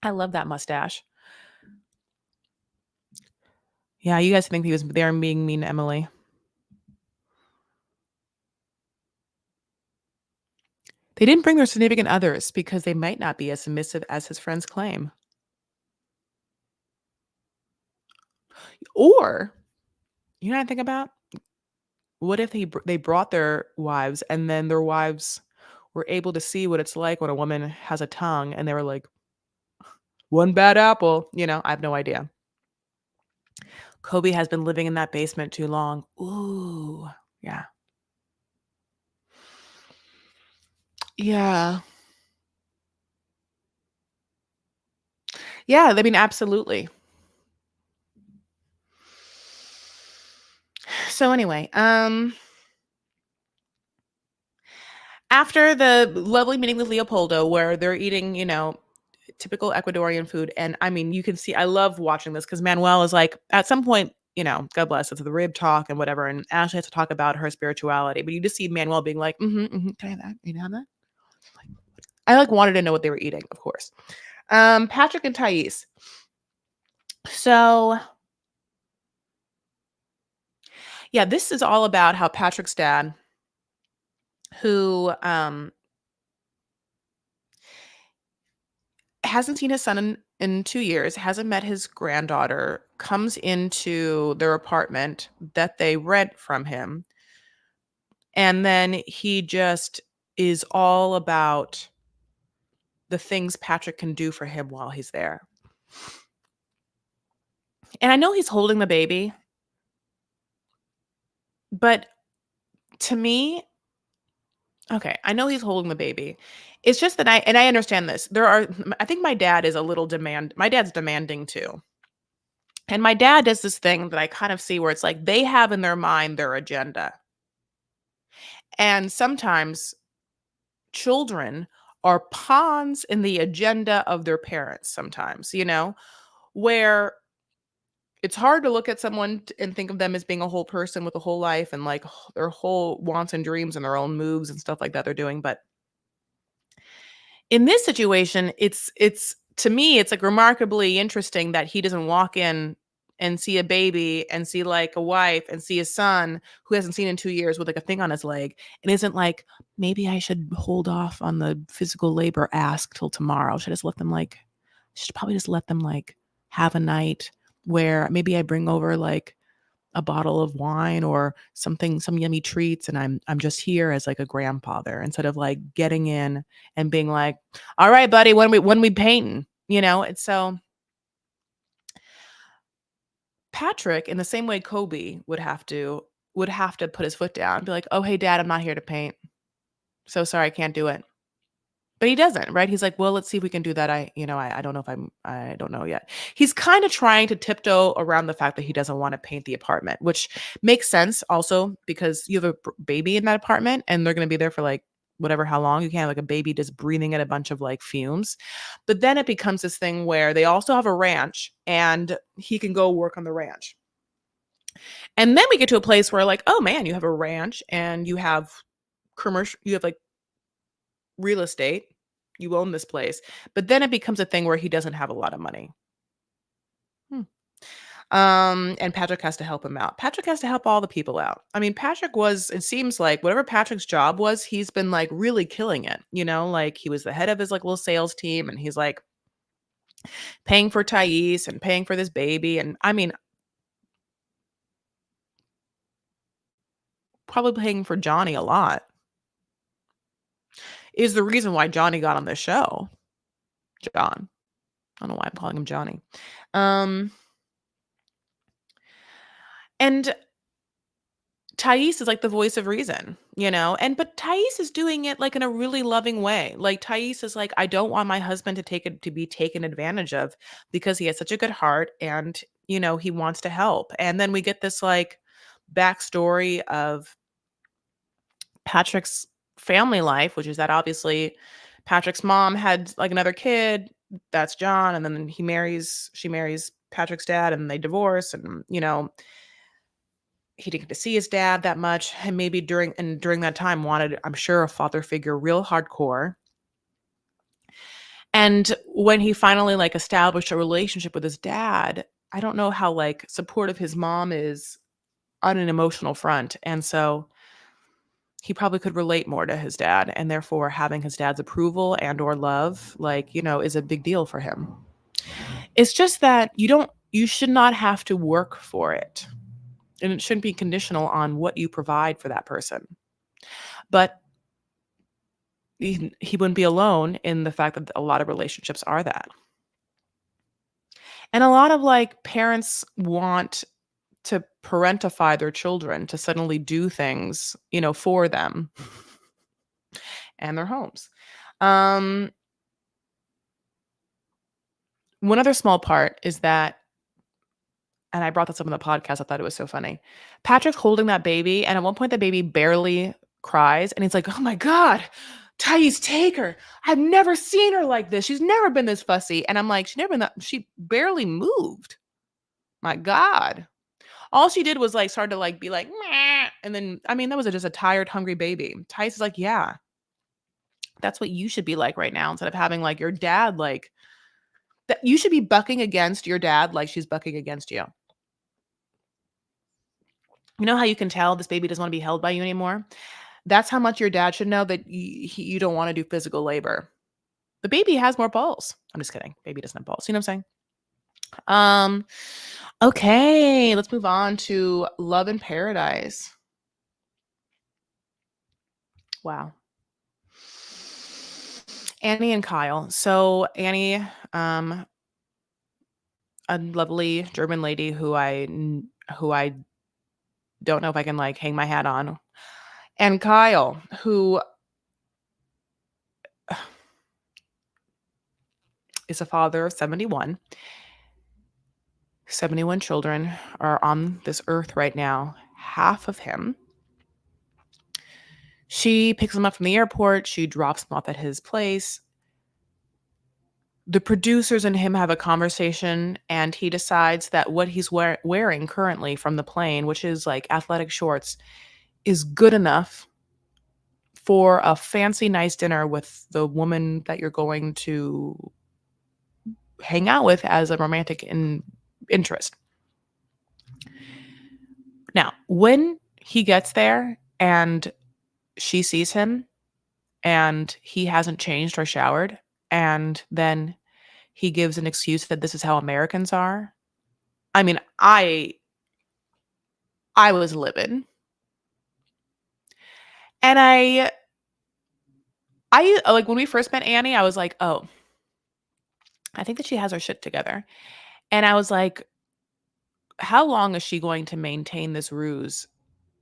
I love that mustache. Yeah, you guys think he was there being mean to Emily. They didn't bring their significant others because they might not be as submissive as his friends claim. Or, what I think about? What if they brought their wives and then their wives were able to see what it's like when a woman has a tongue and they were like, one bad apple, I have no idea. Kobe has been living in that basement too long. Ooh, yeah. Yeah. Yeah, I mean, absolutely. So anyway, after the lovely meeting with Leopoldo where they're eating, typical Ecuadorian food, and I mean, you can see I love watching this because Manuel is like, at some point, God bless, it's the rib talk and whatever, and Ashley has to talk about her spirituality, but you just see Manuel being like, can I have that? Can you have that? I like wanted to know what they were eating, of course. Patrick and Thais. So yeah, this is all about how Patrick's dad, who hasn't seen his son in 2 years, hasn't met his granddaughter, comes into their apartment that they rent from him. And then he just is all about the things Patrick can do for him while he's there. And I know he's holding the baby, but to me, Okay, I know he's holding the baby. It's just that I understand this. I think my dad is a little my dad's demanding too. And my dad does this thing that I kind of see where it's like they have in their mind their agenda. And sometimes children are pawns in the agenda of their parents sometimes, where it's hard to look at someone and think of them as being a whole person with a whole life and like their whole wants and dreams and their own moves and stuff like that they're doing. But in this situation, it's to me, it's like remarkably interesting that he doesn't walk in and see a baby and see like a wife and see his son who hasn't seen in 2 years with like a thing on his leg and isn't like, maybe I should hold off on the physical labor ask till tomorrow. Should probably just let them like have a night where maybe I bring over like a bottle of wine or something, some yummy treats, and I'm just here as like a grandfather instead of like getting in and being like, all right, buddy, when we painting, And so Patrick, in the same way Kobe would have to put his foot down, be like, oh hey dad, I'm not here to paint. So sorry, I can't do it. But he doesn't, right? He's like, "Well, let's see if we can do that." I don't know if I don't know yet. He's kind of trying to tiptoe around the fact that he doesn't want to paint the apartment, which makes sense also because you have a baby in that apartment and they're going to be there for like whatever how long. You can't have like a baby just breathing in a bunch of like fumes. But then it becomes this thing where they also have a ranch and he can go work on the ranch. And then we get to a place where like, "Oh man, you have a ranch and you have like real estate. You own this place." But then it becomes a thing where he doesn't have a lot of money. Hmm. And Patrick has to help him out. Patrick has to help all the people out. I mean, it seems like whatever Patrick's job was, he's been like really killing it, like he was the head of his like little sales team and he's like paying for Thais and paying for this baby. And I mean, probably paying for Johnny a lot is the reason why Johnny got on the show. John. I don't know why I'm calling him Johnny. Um, and Thais is like the voice of reason, but Thais is doing it like in a really loving way. Like Thais is like, I don't want my husband to be taken advantage of because he has such a good heart and he wants to help. And then we get this like backstory of Patrick's family life, which is that obviously Patrick's mom had like another kid, that's John, and then she marries Patrick's dad and they divorce and he didn't get to see his dad that much and maybe during that time wanted, I'm sure, a father figure real hardcore. And when he finally like established a relationship with his dad, I don't know how like supportive his mom is on an emotional front. And so he probably could relate more to his dad and therefore having his dad's approval and or love like, is a big deal for him. It's just that you should not have to work for it. And it shouldn't be conditional on what you provide for that person. But he wouldn't be alone in the fact that a lot of relationships are that. And a lot of like parents want to parentify their children to suddenly do things, for them and their homes. Um, One other small part is that, and I brought this up on the podcast, I thought it was so funny. Patrick's holding that baby, and at one point the baby barely cries, and he's like, "Oh my God, Thais, take her. I've never seen her like this. She's never been this fussy." And I'm like, she barely moved. My God. All she did was like start to like be like, "Meh." And then, I mean, that was just a tired, hungry baby. Thais is like, yeah, that's what you should be like right now instead of having like your dad like that. You should be bucking against your dad like she's bucking against you. You know how you can tell this baby doesn't want to be held by you anymore? That's how much your dad should know that you don't want to do physical labor. The baby has more balls. I'm just kidding. Baby doesn't have balls. You know what I'm saying? Okay, let's move on to Love in Paradise. Wow. Annie and Kyle. So Annie, a lovely German lady who I don't know if I can like hang my hat on. And Kyle, who is a father of 71. 71 children are on this earth right now. Half of him. She picks him up from the airport. She drops him off at his place. The producers and him have a conversation, and he decides that what he's wearing currently from the plane, which is like athletic shorts, is good enough for a fancy, nice dinner with the woman that you're going to hang out with as a romantic interest. Now, when he gets there and she sees him and he hasn't changed or showered, and then he gives an excuse that this is how Americans are. I mean, I was livid. And I like when we first met Annie, I was like, "Oh, I think that she has her shit together." And I was like, "How long is she going to maintain this ruse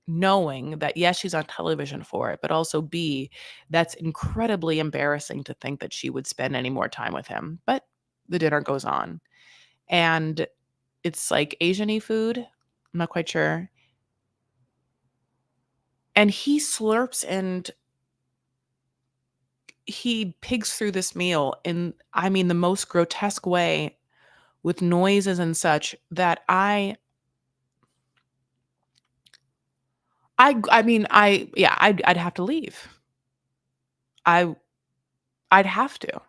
knowing that yes, she's on television for it, but also B, that's incredibly embarrassing to think that she would spend any more time with him." But the dinner goes on. And it's like Asian-y food. I'm not quite sure. And he slurps and he pigs through this meal in, I mean, the most grotesque way with noises and such that I mean, yeah, I'd have to leave. I I'd have to.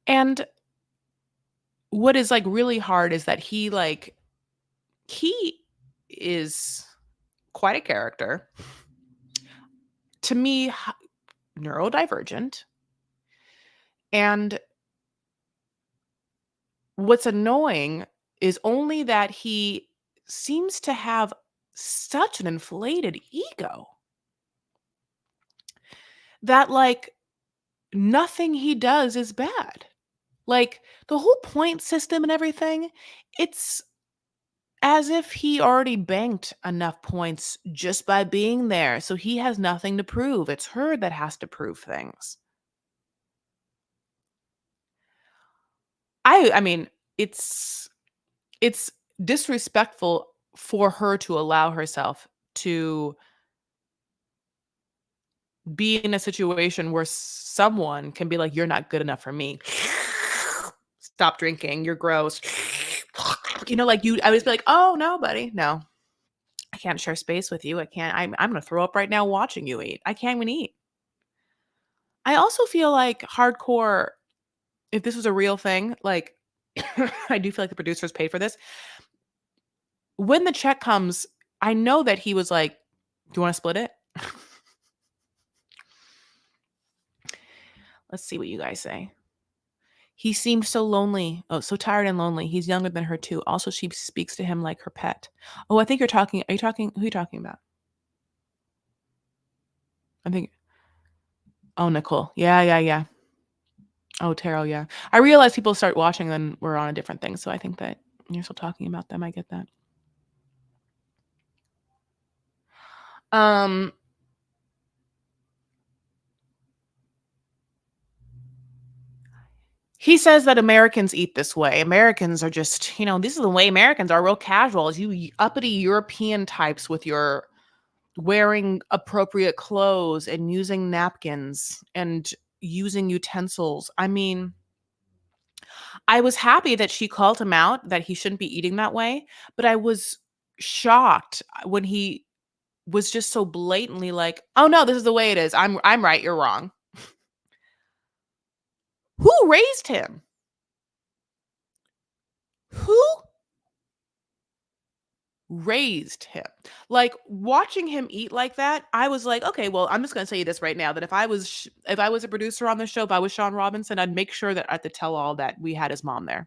And what is like really hard is that he is quite a character. To me, neurodivergent. And what's annoying is only that he seems to have such an inflated ego that like nothing he does is bad. Like the whole point system and everything, it's as if he already banked enough points just by being there. So he has nothing to prove. It's her that has to prove things. I mean, it's it's disrespectful for her to allow herself to be in a situation where someone can be like, "You're not good enough for me. Stop drinking. You're gross." Like I was like, "Oh no, buddy, no, I can't share space with you. I can't. I'm gonna throw up right now watching you eat. I can't even eat." I also feel like hardcore. If this was a real thing, like I do feel like the producers paid for this. When the check comes, I know that he was like, "Do you want to split it?" Let's see what you guys say. He seemed so lonely. Oh, so tired and lonely. He's younger than her too. Also, she speaks to him like her pet. Oh, I think you're talking. Are you talking? Who are you talking about? I think. Oh, Nicole. Yeah, yeah, yeah. Oh, Terrell. Yeah. I realize people start watching, then we're on a different thing. So I think that you're still talking about them. I get that. Um. He says that Americans eat this way. Americans are just, this is the way Americans are, real casual. As you uppity European types with your wearing appropriate clothes and using napkins and using utensils. I mean, I was happy that she called him out that he shouldn't be eating that way, but I was shocked when he was just so blatantly like, "Oh no, this is the way it is. I'm right, you're wrong." Who raised him? Who raised him? Like watching him eat like that, I was like, okay, well, I'm just gonna tell you this right now that if I was a producer on the show, if I was Sean Robinson, I'd make sure that at the tell all that we had his mom there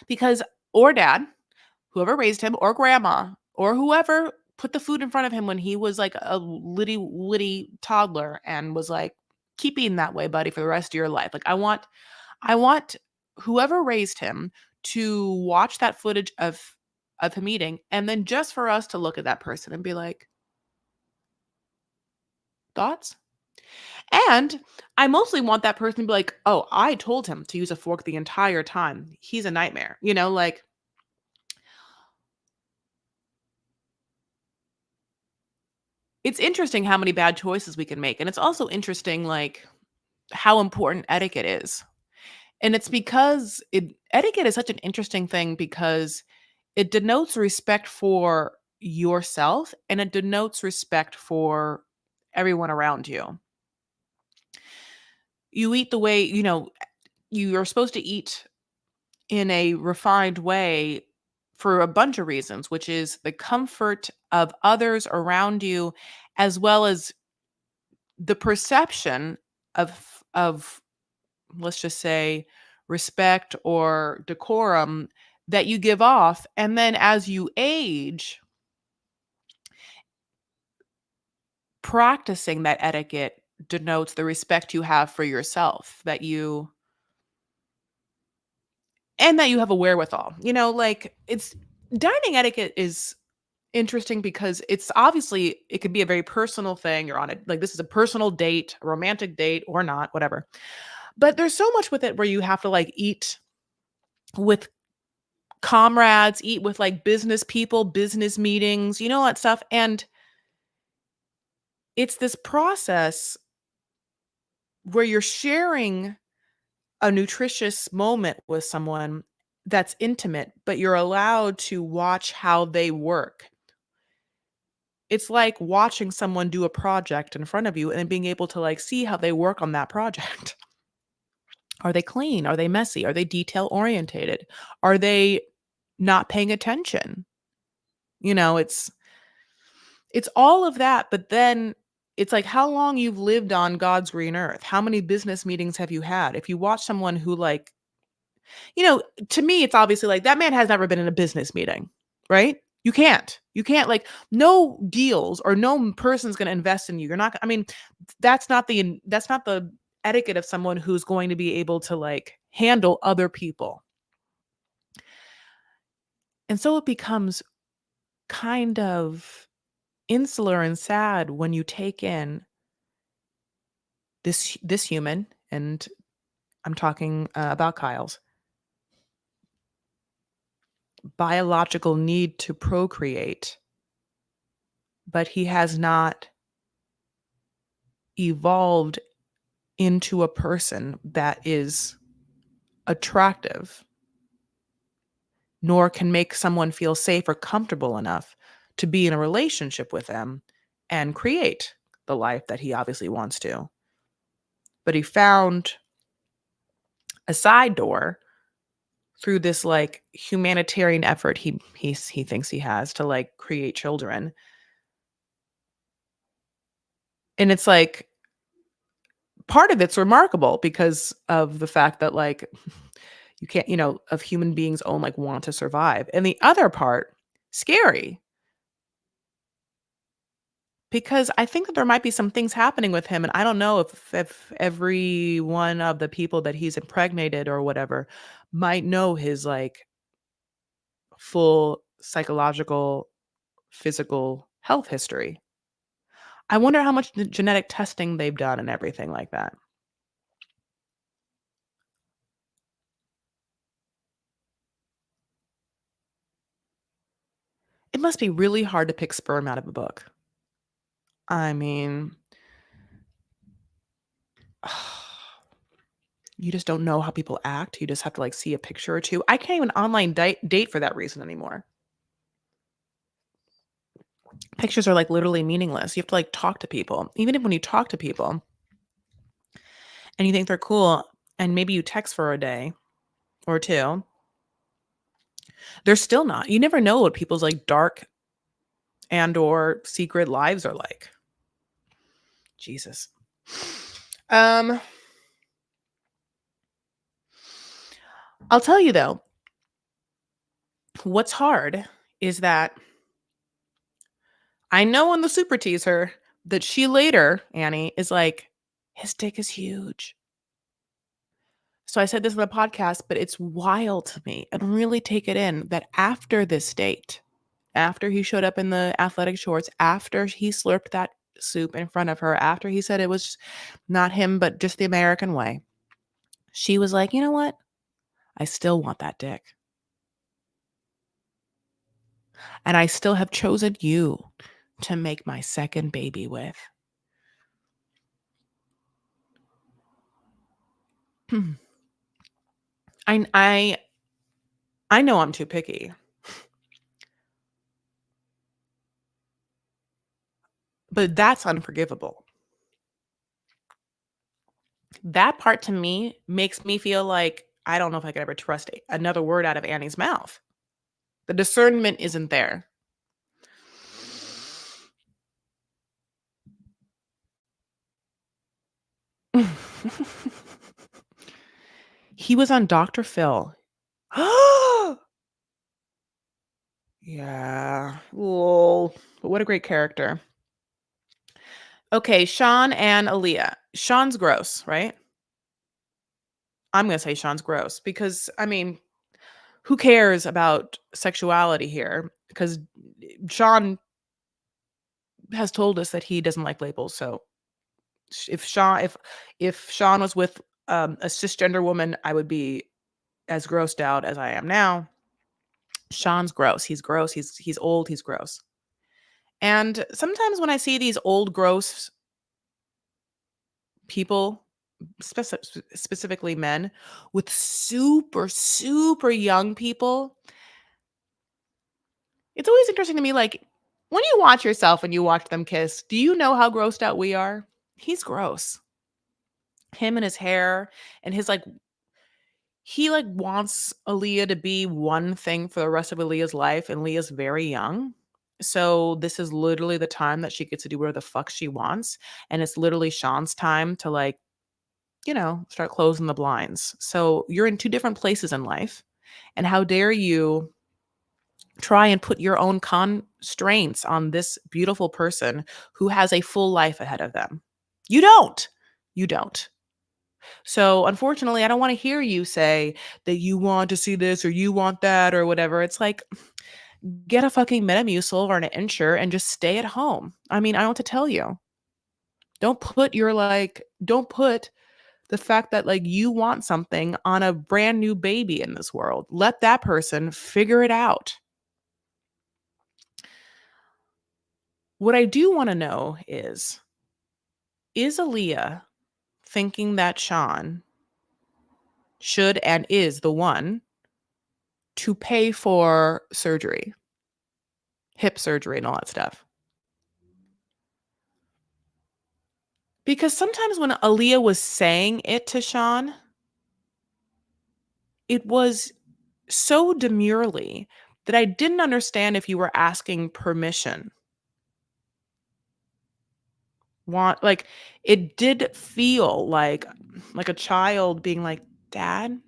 because or dad, whoever raised him, or grandma, or whoever put the food in front of him when he was like a litty toddler and was like, keep eating that way, buddy, for the rest of your life. Like I want whoever raised him to watch that footage of him eating, and then just for us to look at that person and be like, thoughts? And I mostly want that person to be like, "Oh, I told him to use a fork the entire time. He's a nightmare." Like it's interesting how many bad choices we can make. And it's also interesting like how important etiquette is. And it's because etiquette is such an interesting thing because it denotes respect for yourself and it denotes respect for everyone around you. You eat the way, you are supposed to eat in a refined way for a bunch of reasons, which is the comfort of others around you, as well as the perception of let's just say respect or decorum that you give off. And then as you age, practicing that etiquette denotes the respect you have for yourself, that you have a wherewithal. Like it's dining etiquette is interesting because it's obviously it could be a very personal thing. You're on it like this is a personal date, a romantic date or not, whatever. But there's so much with it where you have to like eat with comrades, eat with like business people, business meetings, all that stuff. And it's this process where you're sharing a nutritious moment with someone that's intimate, but you're allowed to watch how they work. It's like watching someone do a project in front of you and being able to like see how they work on that project. Are they clean? Are they messy? Are they detail orientated? Are they not paying attention? It's all of that, but then it's like how long you've lived on God's green earth. How many business meetings have you had? If you watch someone who like, you know, to me, it's obviously like that man has never been in a business meeting, right? You can't. You can't like no deals or no person's going to invest in you. You're not I mean, that's not the etiquette of someone who's going to be able to like handle other people. And so it becomes kind of insular and sad when you take in this human, and I'm talking about Kyle's biological need to procreate, but he has not evolved into a person that is attractive, nor can make someone feel safe or comfortable enough to be in a relationship with them and create the life that he obviously wants to. But he found a side door through this like humanitarian effort he thinks he has to like create children. And it's like part of it's remarkable because of the fact that like you can't, of human beings own like want to survive. And the other part, scary, because I think that there might be some things happening with him. And I don't know if every one of the people that he's impregnated or whatever might know his like full psychological, physical health history. I wonder how much genetic testing they've done and everything like that. It must be really hard to pick sperm out of a book. I mean, you just don't know how people act. You just have to like see a picture or two. I can't even online date for that reason anymore. Pictures are like literally meaningless. You have to like talk to people. Even if when you talk to people and you think they're cool and maybe you text for a day or two, they're still not. You never know what people's like dark and or secret lives are like. Jesus. Um I'll tell you though, what's hard is that I know in the super teaser that she later, Annie, is like, his dick is huge. So I said this in the podcast, but it's wild to me and really take it in that after this date, after he showed up in the athletic shorts, after he slurped that soup in front of her after he said it was not him, but just the American way. She was like, "You know what? I still want that dick. And I still have chosen you to make my second baby with." I I I know I'm too picky, but that's unforgivable. That part to me makes me feel like I don't know if I could ever trust another word out of Annie's mouth. The discernment isn't there. He was on Dr. Phil. Yeah. Lol. But what a great character. Okay, Shawn and Aaliyah. Shawn's gross, right? I'm gonna say Shawn's gross because I mean, who cares about sexuality here? Because Shawn has told us that he doesn't like labels. So if Shawn was with a cisgender woman, I would be as grossed out as I am now. Shawn's gross. He's gross. He's old. He's gross. And sometimes when I see these old gross people, specifically men, with super super young people, it's always interesting to me. Like when you watch yourself and you watch them kiss, do you know how grossed out we are? He's gross. Him and his hair and his like he like wants Aaliyah to be one thing for the rest of Aaliyah's life, and Leah's very young. So this is literally the time that she gets to do whatever the fuck she wants. And it's literally Shawn's time to like, start closing the blinds. So you're in two different places in life. And how dare you try and put your own constraints on this beautiful person who has a full life ahead of them? You don't. You don't. So, unfortunately, I don't wanna hear you say that you want to see this or you want that or whatever. It's like, get a fucking Metamucil or an Ensure and just stay at home. I mean, I don't know what to tell you. Don't put the fact that, like, you want something on a brand new baby in this world. Let that person figure it out. What I do wanna know is Aaliyah thinking that Shawn should and is the one to pay for surgery? Hip surgery and all that stuff. Because sometimes when Aaliyah was saying it to Shawn, it was so demurely that I didn't understand if you were asking permission. Like it did feel like a child being like, "Dad,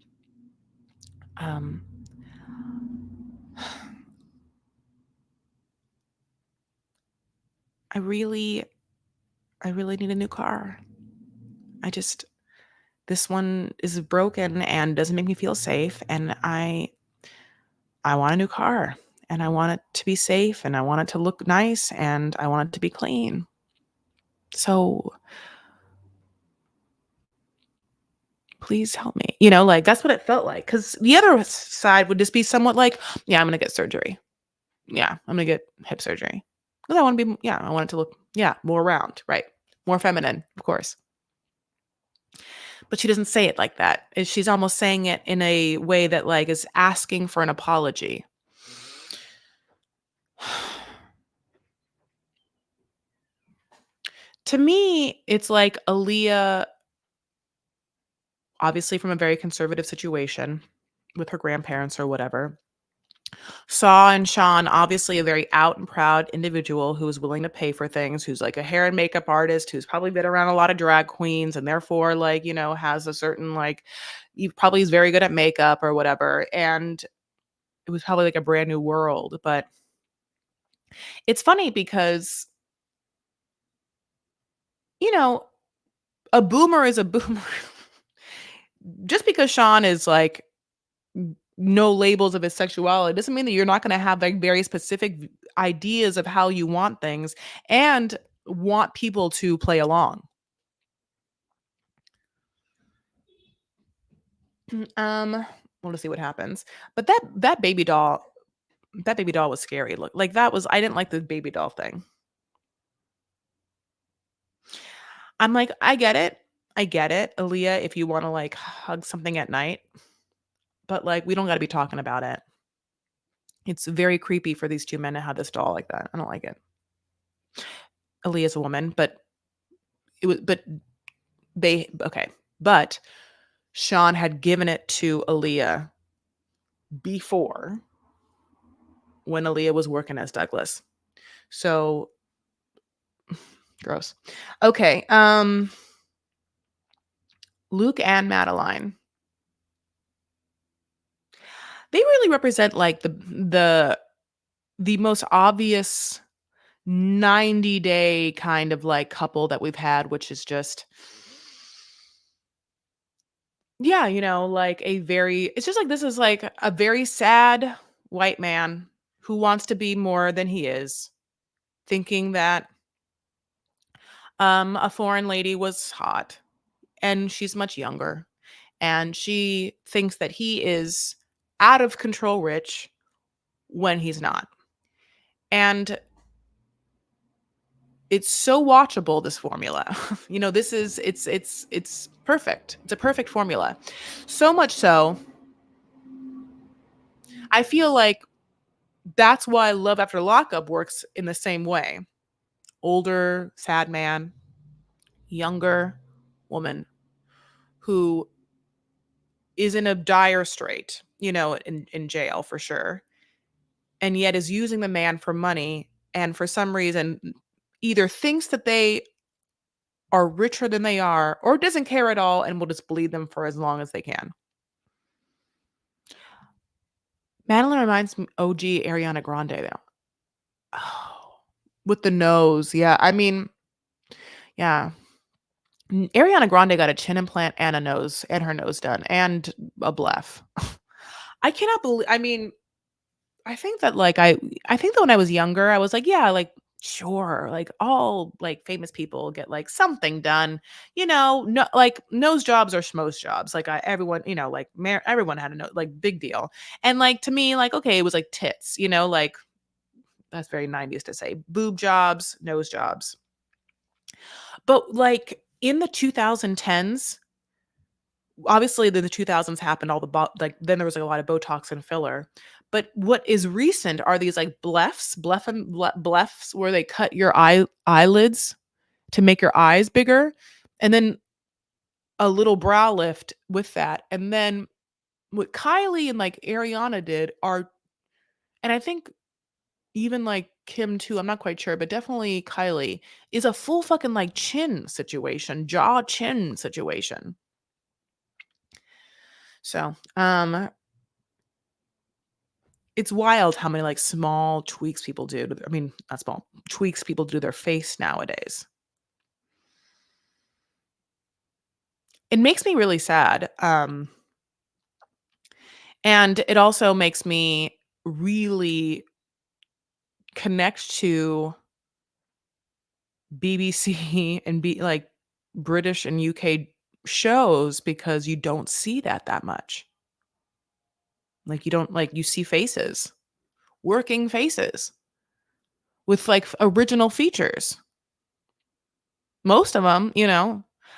um I really I really need a new car. I just this one is broken and doesn't make me feel safe and I want a new car and I want it to be safe and I want it to look nice and I want it to be clean. So please help me." Like that's what it felt like. Cause the other side would just be somewhat like, yeah, I'm going to get surgery. Yeah, I'm going to get hip surgery. Cause I want it to look, yeah, more round, right? More feminine, of course. But she doesn't say it like that. She's almost saying it in a way that like is asking for an apology. To me, it's like Aaliyah, obviously from a very conservative situation with her grandparents or whatever, saw in Shawn obviously a very out and proud individual who is willing to pay for things, who's like a hair and makeup artist, who's probably been around a lot of drag queens and therefore like, has a certain like he probably is very good at makeup or whatever. And it was probably like a brand new world. But it's funny because, you know, a boomer is a boomer. Just because Shawn is like no labels of his sexuality doesn't mean that you're not going to have like very specific ideas of how you want things. And want people to play along. We'll just see what happens. But that baby doll was scary. Look, like that was I didn't like the baby doll thing. I'm like, I get it. I get it, Aaliyah, if you want to like hug something at night, but like we don't got to be talking about it. It's very creepy for these two men to have this doll like that. I don't like it. Aaliyah's a woman, but they okay. But Shawn had given it to Aaliyah before when Aaliyah was working as Douglas. So gross. Okay. Luke and Mateline. They really represent like the most obvious 90-day kind of like couple that we've had, which is just yeah, like it's just like this is like a very sad white man who wants to be more than he is, thinking that a foreign lady was hot and she's much younger and she thinks that he is out of control rich when he's not. And it's so watchable, this formula. This is it's perfect. It's a perfect formula. So much so, I feel like that's why Love After Lockup works in the same way. Older, sad man, younger woman who is in a dire strait, in jail for sure, and yet is using the man for money and for some reason either thinks that they are richer than they are or doesn't care at all and will just bleed them for as long as they can. Madeline reminds me OG Ariana Grande though. Oh, with the nose. Yeah. I mean, yeah. Ariana Grande got a chin implant and a nose and her nose done and a bleph. I cannot believe I mean, I think that like I think that when I was younger, I was like, yeah, like sure, like all like famous people get like something done, no like nose jobs or schmoes jobs. Like everyone, like everyone had a nose, like big deal. And like to me, like okay, it was like tits, like that's very 90s to say boob jobs, nose jobs. But like in the 2010s, obviously the 2000s happened all like then there was like a lot of botox and filler, but what is recent are these like blephs where they cut your eyelids to make your eyes bigger, and then a little brow lift with that. And then what Kylie and like Ariana did are, and I think even like Kim too, I'm not quite sure, but definitely Kylie is a full fucking like chin situation, jaw chin situation. So it's wild how many like small tweaks people do I mean, not small tweaks people do to their face nowadays. It makes me really sad. And it also makes me really connect to BBC and be like British and UK shows because you don't see that much. Like you don't like you see faces, working faces with like original features. Most of them,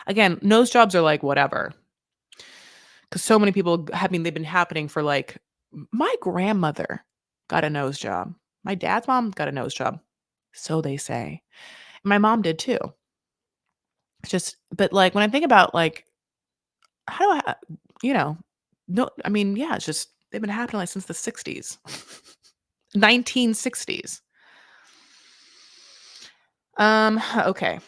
again, nose jobs are like whatever. Because so many people, I mean, they've been happening for like my grandmother got a nose job. My dad's mom got a nose job. So they say. My mom did too. It's just, but like when I think about like, how do I, you know, no, I mean, yeah, it's just, they've been happening like since the 60s, 1960s. Okay.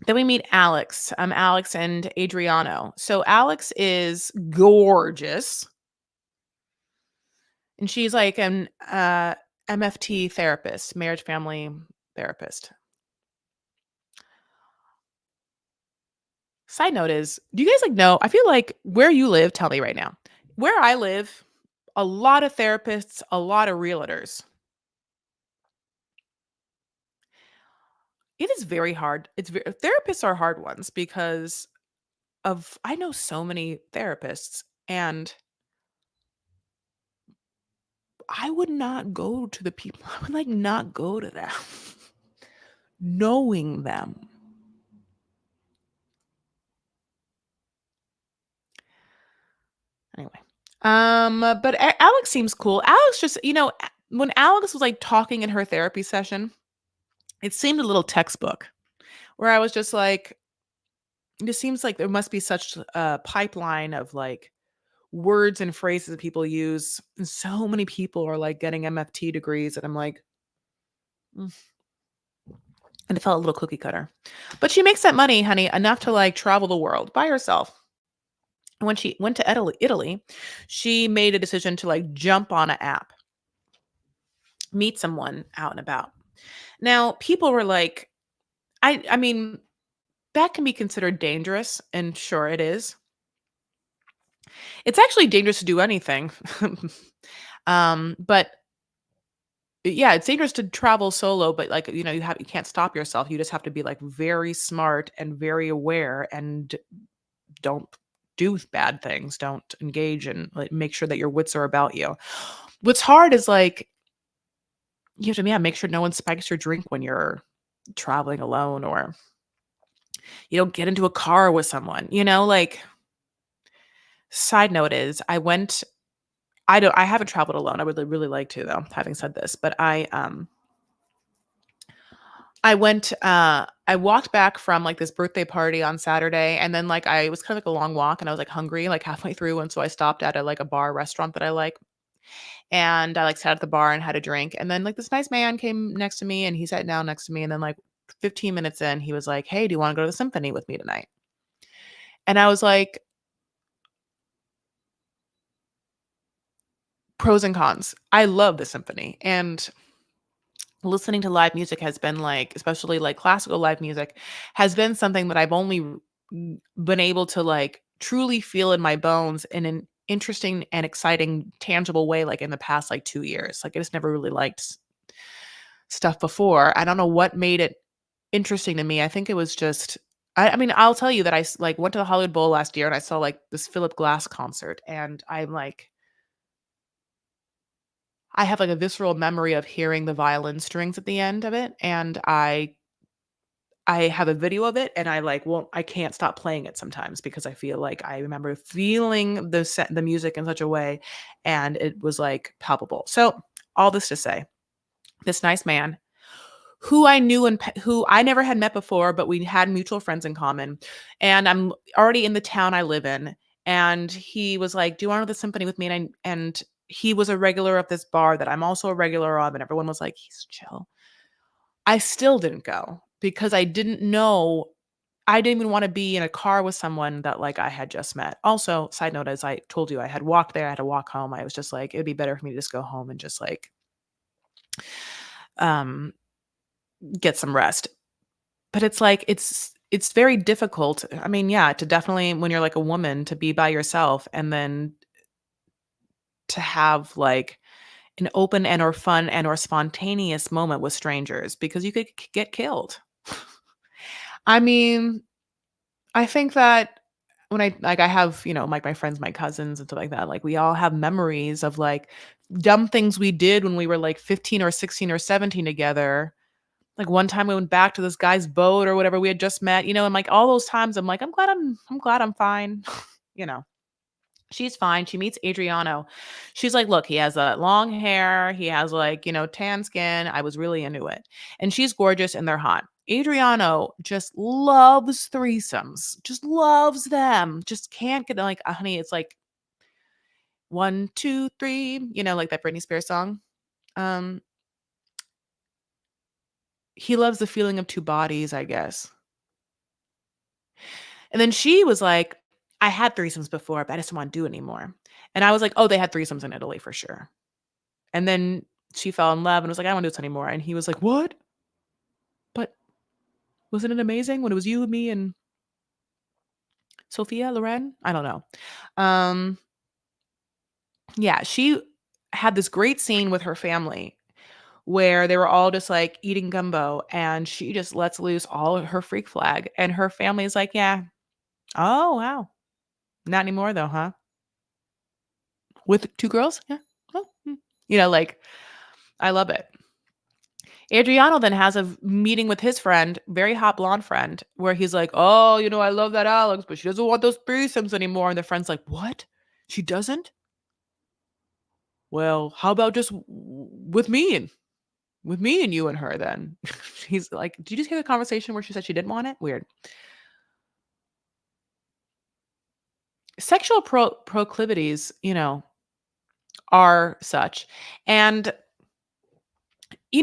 Then we meet Alex. Alex and Adriano. So Alex is gorgeous. And she's like an MFT therapist, marriage family therapist. Side note is, do you guys like know? I feel like where you live, tell me right now. Where I live, a lot of therapists, a lot of realtors. It is very hard. Therapists are hard ones because of I know so many therapists, and I would not go to the people. I would, like, not go to them knowing them. Anyway, but Alex seems cool. Alex just, when Alex was, like, talking in her therapy session, it seemed a little textbook, where I was just like, "It just seems like there must be such a pipeline of, like, words and phrases that people use, and so many people are, like, getting MFT degrees," and I'm like, "Mm," and it felt a little cookie cutter. But she makes that money, honey, enough to, like, travel the world by herself. When she went to Italy, she made a decision to, like, jump on an app, meet someone out and about. Now, people were like, I mean, that can be considered dangerous, and sure it is. It's actually dangerous to do anything. But yeah, it's dangerous to travel solo, but, like, you can't stop yourself. You just have to be, like, very smart and very aware, and don't do bad things. Don't engage, and, like, make sure that your wits are about you. What's hard is, like, you have to, yeah, make sure no one spikes your drink when you're traveling alone, or you don't get into a car with someone, like, side note is I haven't traveled alone. I would really like to, though, having said this, but I walked back from, like, this birthday party on Saturday, and then, like, it was kind of like a long walk, and I was, like, hungry, like, halfway through, and so I stopped at like, a bar restaurant that I like, and I, like, sat at the bar and had a drink, and then, like, this nice man came next to me, and he sat down next to me, and then, like, 15 minutes in, he was like, "Hey, do you wanna go to the symphony with me tonight?" And I was like, pros and cons. I love the symphony, and listening to live music has been, like, especially, like, classical live music, has been something that I've only been able to, like, truly feel in my bones in an interesting and exciting, tangible way, like, in the past, like, 2 years. Like, I just never really liked stuff before. I don't know what made it interesting to me. I think it was just I mean, I'll tell you that like, went to the Hollywood Bowl last year, and I saw, like, this Philip Glass concert, and I have, like, a visceral memory of hearing the violin strings at the end of it, and I have a video of it, and I can't stop playing it sometimes because I feel like I remember feeling the music in such a way, and it was, like, palpable. So, all this to say, this nice man who I knew who I never had met before, but we had mutual friends in common, and I'm already in the town I live in, and he was like, "Do you wanna go to the symphony with me?" And he was a regular of this bar that I'm also a regular of, and everyone was like, "He's chill." I still didn't go because I didn't even wanna be in a car with someone that, like, I had just met. Also, side note, as I told you, I had walked there, I had to walk home. I was just like, "It'd be better for me to just go home and just, like, um, get some rest." But it's like, it's very difficult. I mean, yeah, to definitely when you're, like, a woman, to be by yourself, and then to have, like, an open and or fun and or spontaneous moment with strangers because you could get killed. I mean, I think that when I have, like, my friends, my cousins and stuff like that, like, we all have memories of, like, dumb things we did when we were, like, 15 or 16 or 17 together. Like, one time we went back to this guy's boat or whatever we had just met, and, like, all those times I'm like, I'm glad I'm fine." You know? She's fine. She meets Adriano. She's like, "Look, he has, long hair. He has, like, tan skin." I was really into it. And she's gorgeous and they're hot. Adriano just loves threesomes, just loves them, just can't get, like, honey, it's like 1, 2, 3, like that Britney Spears song. Um, he loves the feeling of 2 bodies, I guess. And then she was like, "I had threesomes before, but I just don't wanna do it anymore." And I was like, "Oh, they had threesomes in Italy for sure." And then she fell in love and was like, "I don't wanna do this anymore." And he was like, "What? But wasn't it amazing when it was you, me, and Sophia Loren?" I don't know. Um, yeah, she had this great scene with her family where they were all just like eating gumbo and she just lets loose all of her freak flag and her family's like, "Yeah. Oh, wow. Not anymore though, huh? With 2 girls? Yeah. Oh, like, I love it." Adriano then has a meeting with his friend, very hot blonde friend, where he's like, "Oh, I love that Alex, but she doesn't want those threesomes anymore." And the friend's like, "What? She doesn't? Well, how about just with me and you and her then?" He's like, "Did you just hear the conversation where she said she didn't want it? Weird." Sexual proclivities, are such. And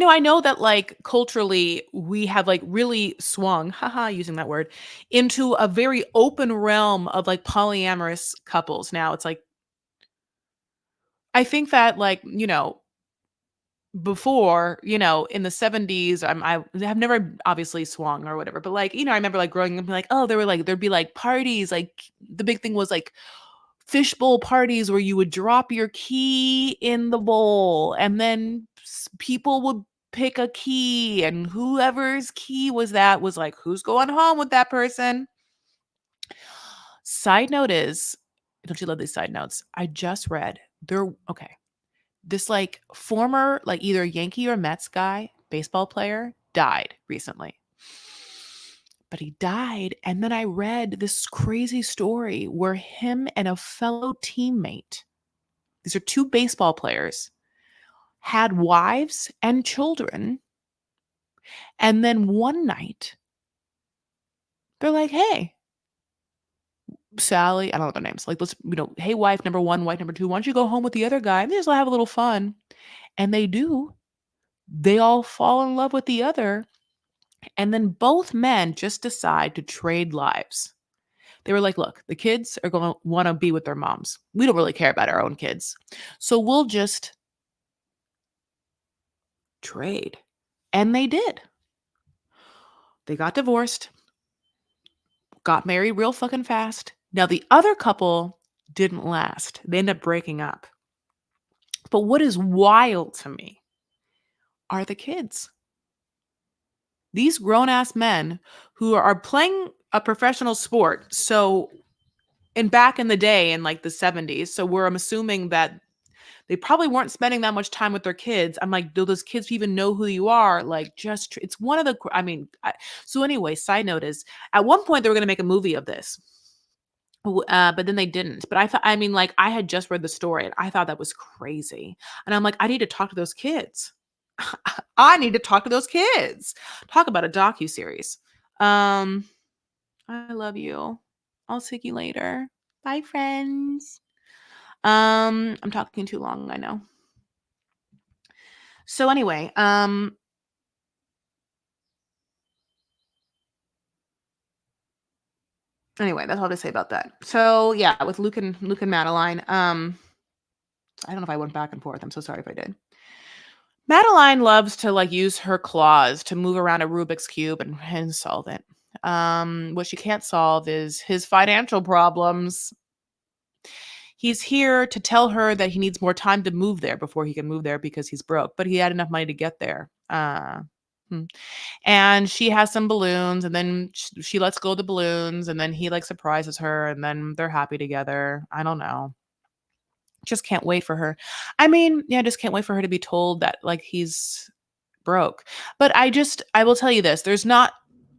I know that, like, culturally, we have, like, really swung, haha, using that word, into a very open realm of, like, polyamorous couples now. It's like, I think that, like, before, in the 70s, I have never obviously swung or whatever, but, like, I remember, like, growing up, like, oh, there'd be, like, parties, like, the big thing was, like, fishbowl parties where you would drop your key in the bowl and then people would pick a key and whoever's key was like, who's going home with that person? Side note is, don't you love these side notes? I just read okay. This like former like either Yankee or Mets guy, baseball player died recently. But he died, and then I read this crazy story where him and a fellow teammate, these are 2 baseball players, had wives and children, and then one night, they're like, "Hey, Sally," I don't know their names, like, "Let's, hey, wife number 1, wife number 2, why don't you go home with the other guy, and they just have a little fun." And they do. They all fall in love with the other, and then both men just decide to trade lives. They were like, "Look, the kids are gonna wanna be with their moms. We don't really care about our own kids. So we'll just trade." And they did. They got divorced, got married real fucking fast. Now the other couple didn't last. They ended up breaking up. But what is wild to me are the kids. These grown-ass men who are playing a professional sport. So back in the day in like the 70s, so I'm assuming that they probably weren't spending that much time with their kids. I'm like, do those kids even know who you are? Like, just it's one of the. I mean, so anyway. Side note is, at one point they were going to make a movie of this, but then they didn't. But I thought, I mean, like, I had just read the story and I thought that was crazy, and I'm like, I need to talk to those kids. I need to talk to those kids. Talk about a docu series. I love you. I'll see you later. Bye, friends. I'm talking too long, I know. So anyway, that's all to say about that. So yeah, with Luke and Madeline, I don't know if I went back and forth. I'm so sorry if I did. Madeline loves to like use her claws to move around a Rubik's cube and solve it. What she can't solve is his financial problems. He's here to tell her that he needs more time to move there before he can move there because he's broke, but he had enough money to get there. Hmm. And she has some balloons, and then she lets go of the balloons, and then he like surprises her, and then they're happy together. I don't know. Just can't wait for her. I mean, yeah, just can't wait for her to be told that like he's broke. But I will tell you this,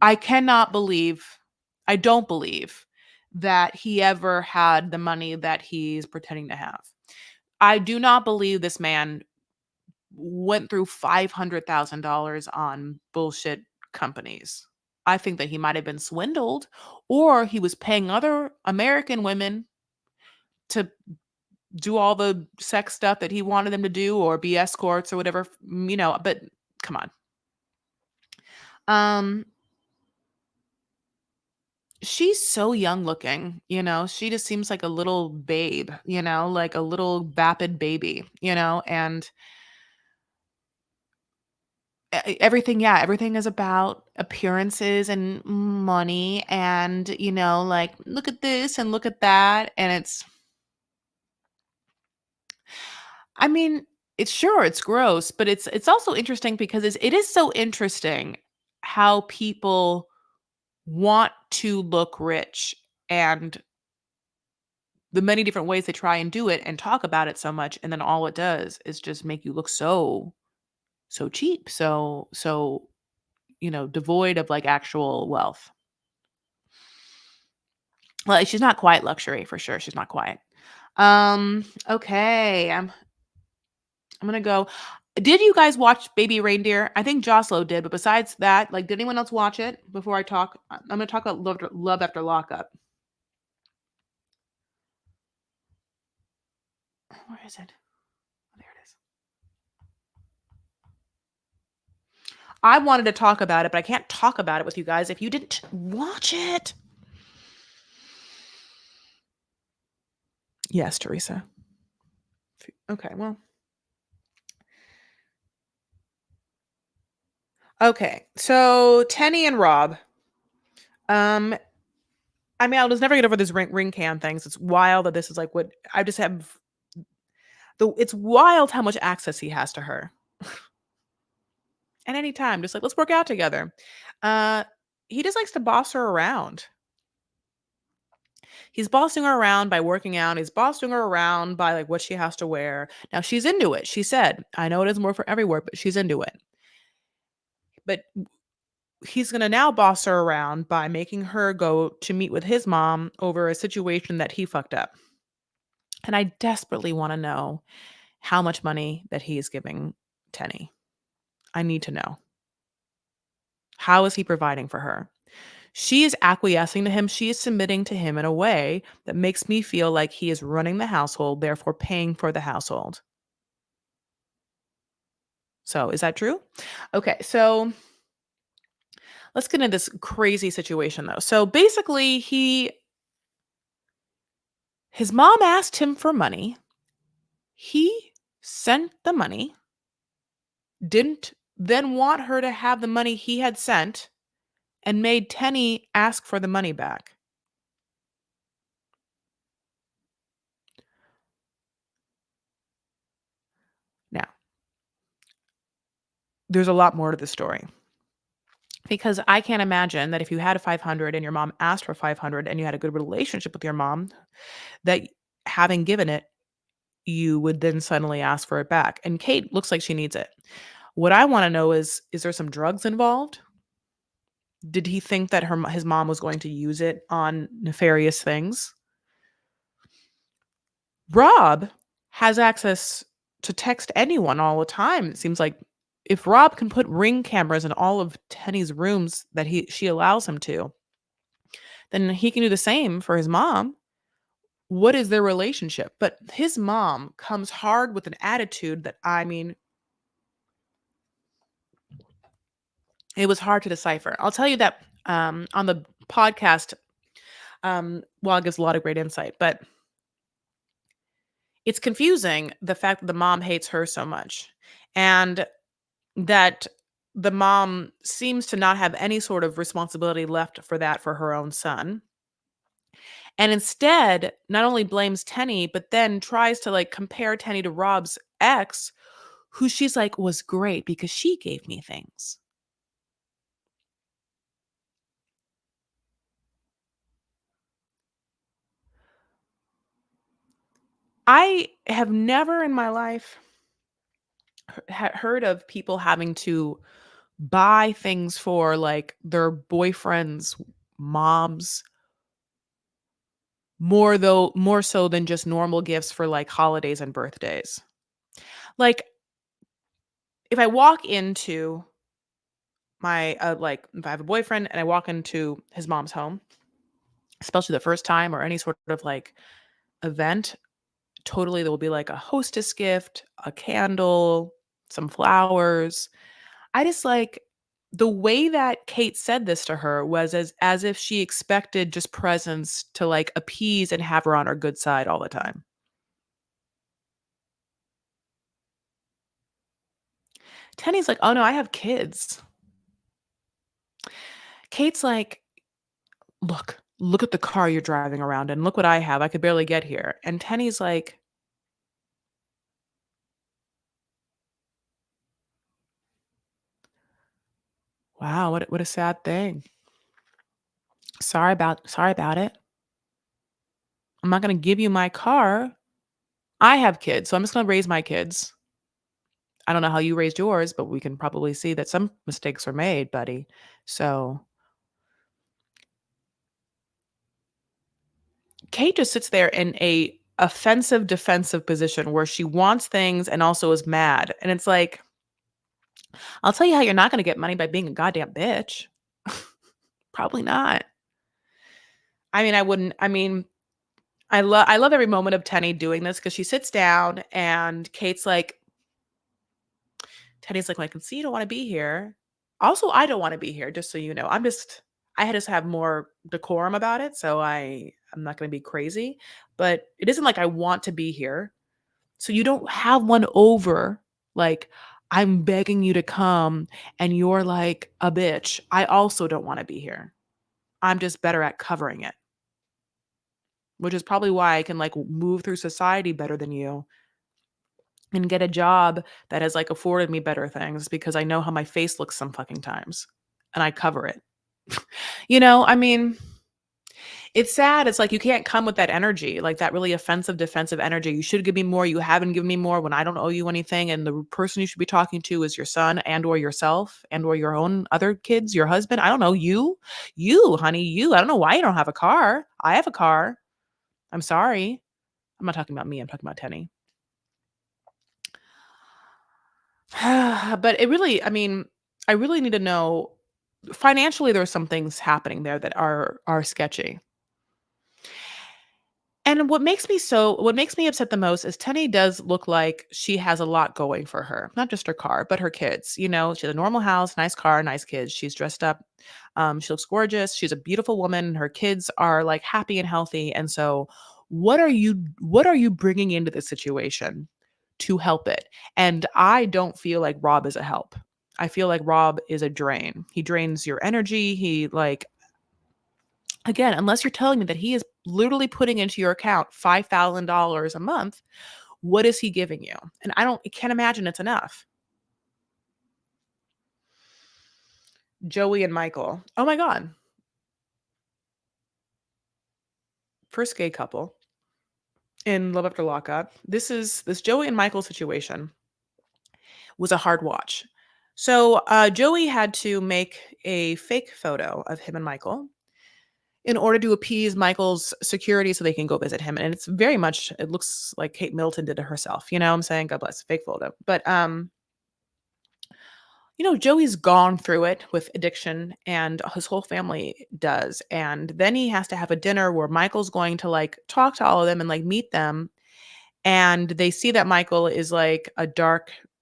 I cannot believe, I don't believe that he ever had the money that he's pretending to have. I do not believe this man went through $500,000 on bullshit companies. I think that he might have been swindled, or he was paying other American women to do all the sex stuff that he wanted them to do or be escorts or whatever, but come on. Um, she's so young looking, she just seems like a little babe, like a little vapid baby, and everything, yeah, everything is about appearances and money and, like, look at this and look at that. And I mean, It's sure, it's gross, but it's also interesting because it is so interesting how people want to look rich and the many different ways they try and do it and talk about it so much, and then all it does is just make you look so cheap, devoid of, like, actual wealth. Well, she's not quite luxury for sure, she's not quite. Okay, I'm gonna go. Did you guys watch Baby Reindeer? I think Joslo did, but besides that, like, did anyone else watch it before I talk? I'm gonna talk about Love After Lockup. Where is it? Oh, there it is. I wanted to talk about it, but I can't talk about it with you guys if you didn't watch it. Yes, Teresa. Okay, well. Okay, so Tenny and Rob. Um, I mean, I was never get over this ring cam things. It's wild that this is like what I just have. It's wild how much access he has to her at any time. Just like let's work out together. Uh, he just likes to boss her around. He's bossing her around by working out. He's bossing her around by like what she has to wear. Now she's into it. She said, "I know it isn't more for everywhere, but she's into it." But he's going to now boss her around by making her go to meet with his mom over a situation that he fucked up. And I desperately want to know how much money that he is giving Tenny. I need to know. How is he providing for her? She is acquiescing to him. She is submitting to him in a way that makes me feel like he is running the household, therefore paying for the household. So, is that true? Okay, so let's get into this crazy situation though. So basically, his mom asked him for money. He sent the money, didn't then want her to have the money he had sent, and made Tenny ask for the money back. Now, there's a lot more to the story. Because I can't imagine that if you had a 500 and your mom asked for 500 and you had a good relationship with your mom, that having given it, you would then suddenly ask for it back. And Kate looks like she needs it. What I want to know is there some drugs involved? Did he think that his mom was going to use it on nefarious things? Rob has access to text anyone all the time. It seems like if Rob can put ring cameras in all of Tenny's rooms that she allows him to, then he can do the same for his mom. What is their relationship? But his mom comes hard with an attitude that I mean, it was hard to decipher. I'll tell you that on the podcast, well, it gives a lot of great insight, but it's confusing the fact that the mom hates her so much and that the mom seems to not have any sort of responsibility left for that for her own son. And instead, not only blames Tenny, but then tries to like compare Tenny to Rob's ex, who she's like was great because she gave me things. I have never in my life heard of people having to buy things for like their boyfriend's moms more so than just normal gifts for like holidays and birthdays. Like if I walk into my like if I have a boyfriend and I walk into his mom's home, especially the first time or any sort of like event, totally there will be like a hostess gift, a candle, some flowers. I just like the way that Kate said this to her was as if she expected just presents to like appease and have her on her good side all the time. Tenny's like, "Oh no, I have kids." Kate's like, look at the car you're driving around and look what I have. I could barely get here." And Tenny's like, Wow, what a sad thing. Sorry about it. I'm not gonna give you my car. I have kids, so I'm just gonna raise my kids. I don't know how you raised yours, but we can probably see that some mistakes were made, buddy. So Kate just sits there in a offensive defensive position where she wants things and also is mad. And it's like, I'll tell you how you're not gonna get money by being a goddamn bitch. Probably not. I mean, I wouldn't I mean, I love every moment of Tenny doing this because she sits down and Kate's like, Teddy's like, "Well, I can see you don't wanna be here. Also, I don't wanna be here, just so you know. I had to have more decorum about it, so I'm not gonna be crazy, but it isn't like I want to be here. So you don't have one over, like, I'm begging you to come, and you're like a bitch. I also don't wanna be here. I'm just better at covering it, which is probably why I can, like, move through society better than you and get a job that has, like, afforded me better things because I know how my face looks some fucking times, and I cover it. I mean, it's sad, it's like you can't come with that energy, like, that really offensive, defensive energy. You should give me more, you haven't given me more when I don't owe you anything, and the person you should be talking to is your son and or yourself and or your own other kids, your husband, I don't know, you. You, honey, you. I don't know why you don't have a car. I have a car. I'm sorry. I'm not talking about me, I'm talking about Tenny. But it really I mean, I really need to know financially, there's some things happening there that are sketchy. And what makes me upset the most is Tenny does look like she has a lot going for her. Not just her car, but her kids. She has a normal house, nice car, nice kids. She's dressed up. She looks gorgeous. She's a beautiful woman. Her kids are like happy and healthy. And so what are you bringing into this situation to help it? And I don't feel like Rob is a help. I feel like Rob is a drain. He drains your energy. He like Again, unless you're telling me that he is literally putting into your account $5,000 a month, what is he giving you? And I can't imagine it's enough. Joey and Michael. Oh my God. First gay couple in Love After Lockup. This Joey and Michael situation was a hard watch. So Joey had to make a fake photo of him and Michael in order to appease Michael's security so they can go visit him. And it looks like Kate Middleton did it herself. You know what I'm saying? God bless, fake photo. But Joey's gone through it with addiction and his whole family does. And then he has to have a dinner where Michael's going to like talk to all of them and like meet them. And they see that Michael is like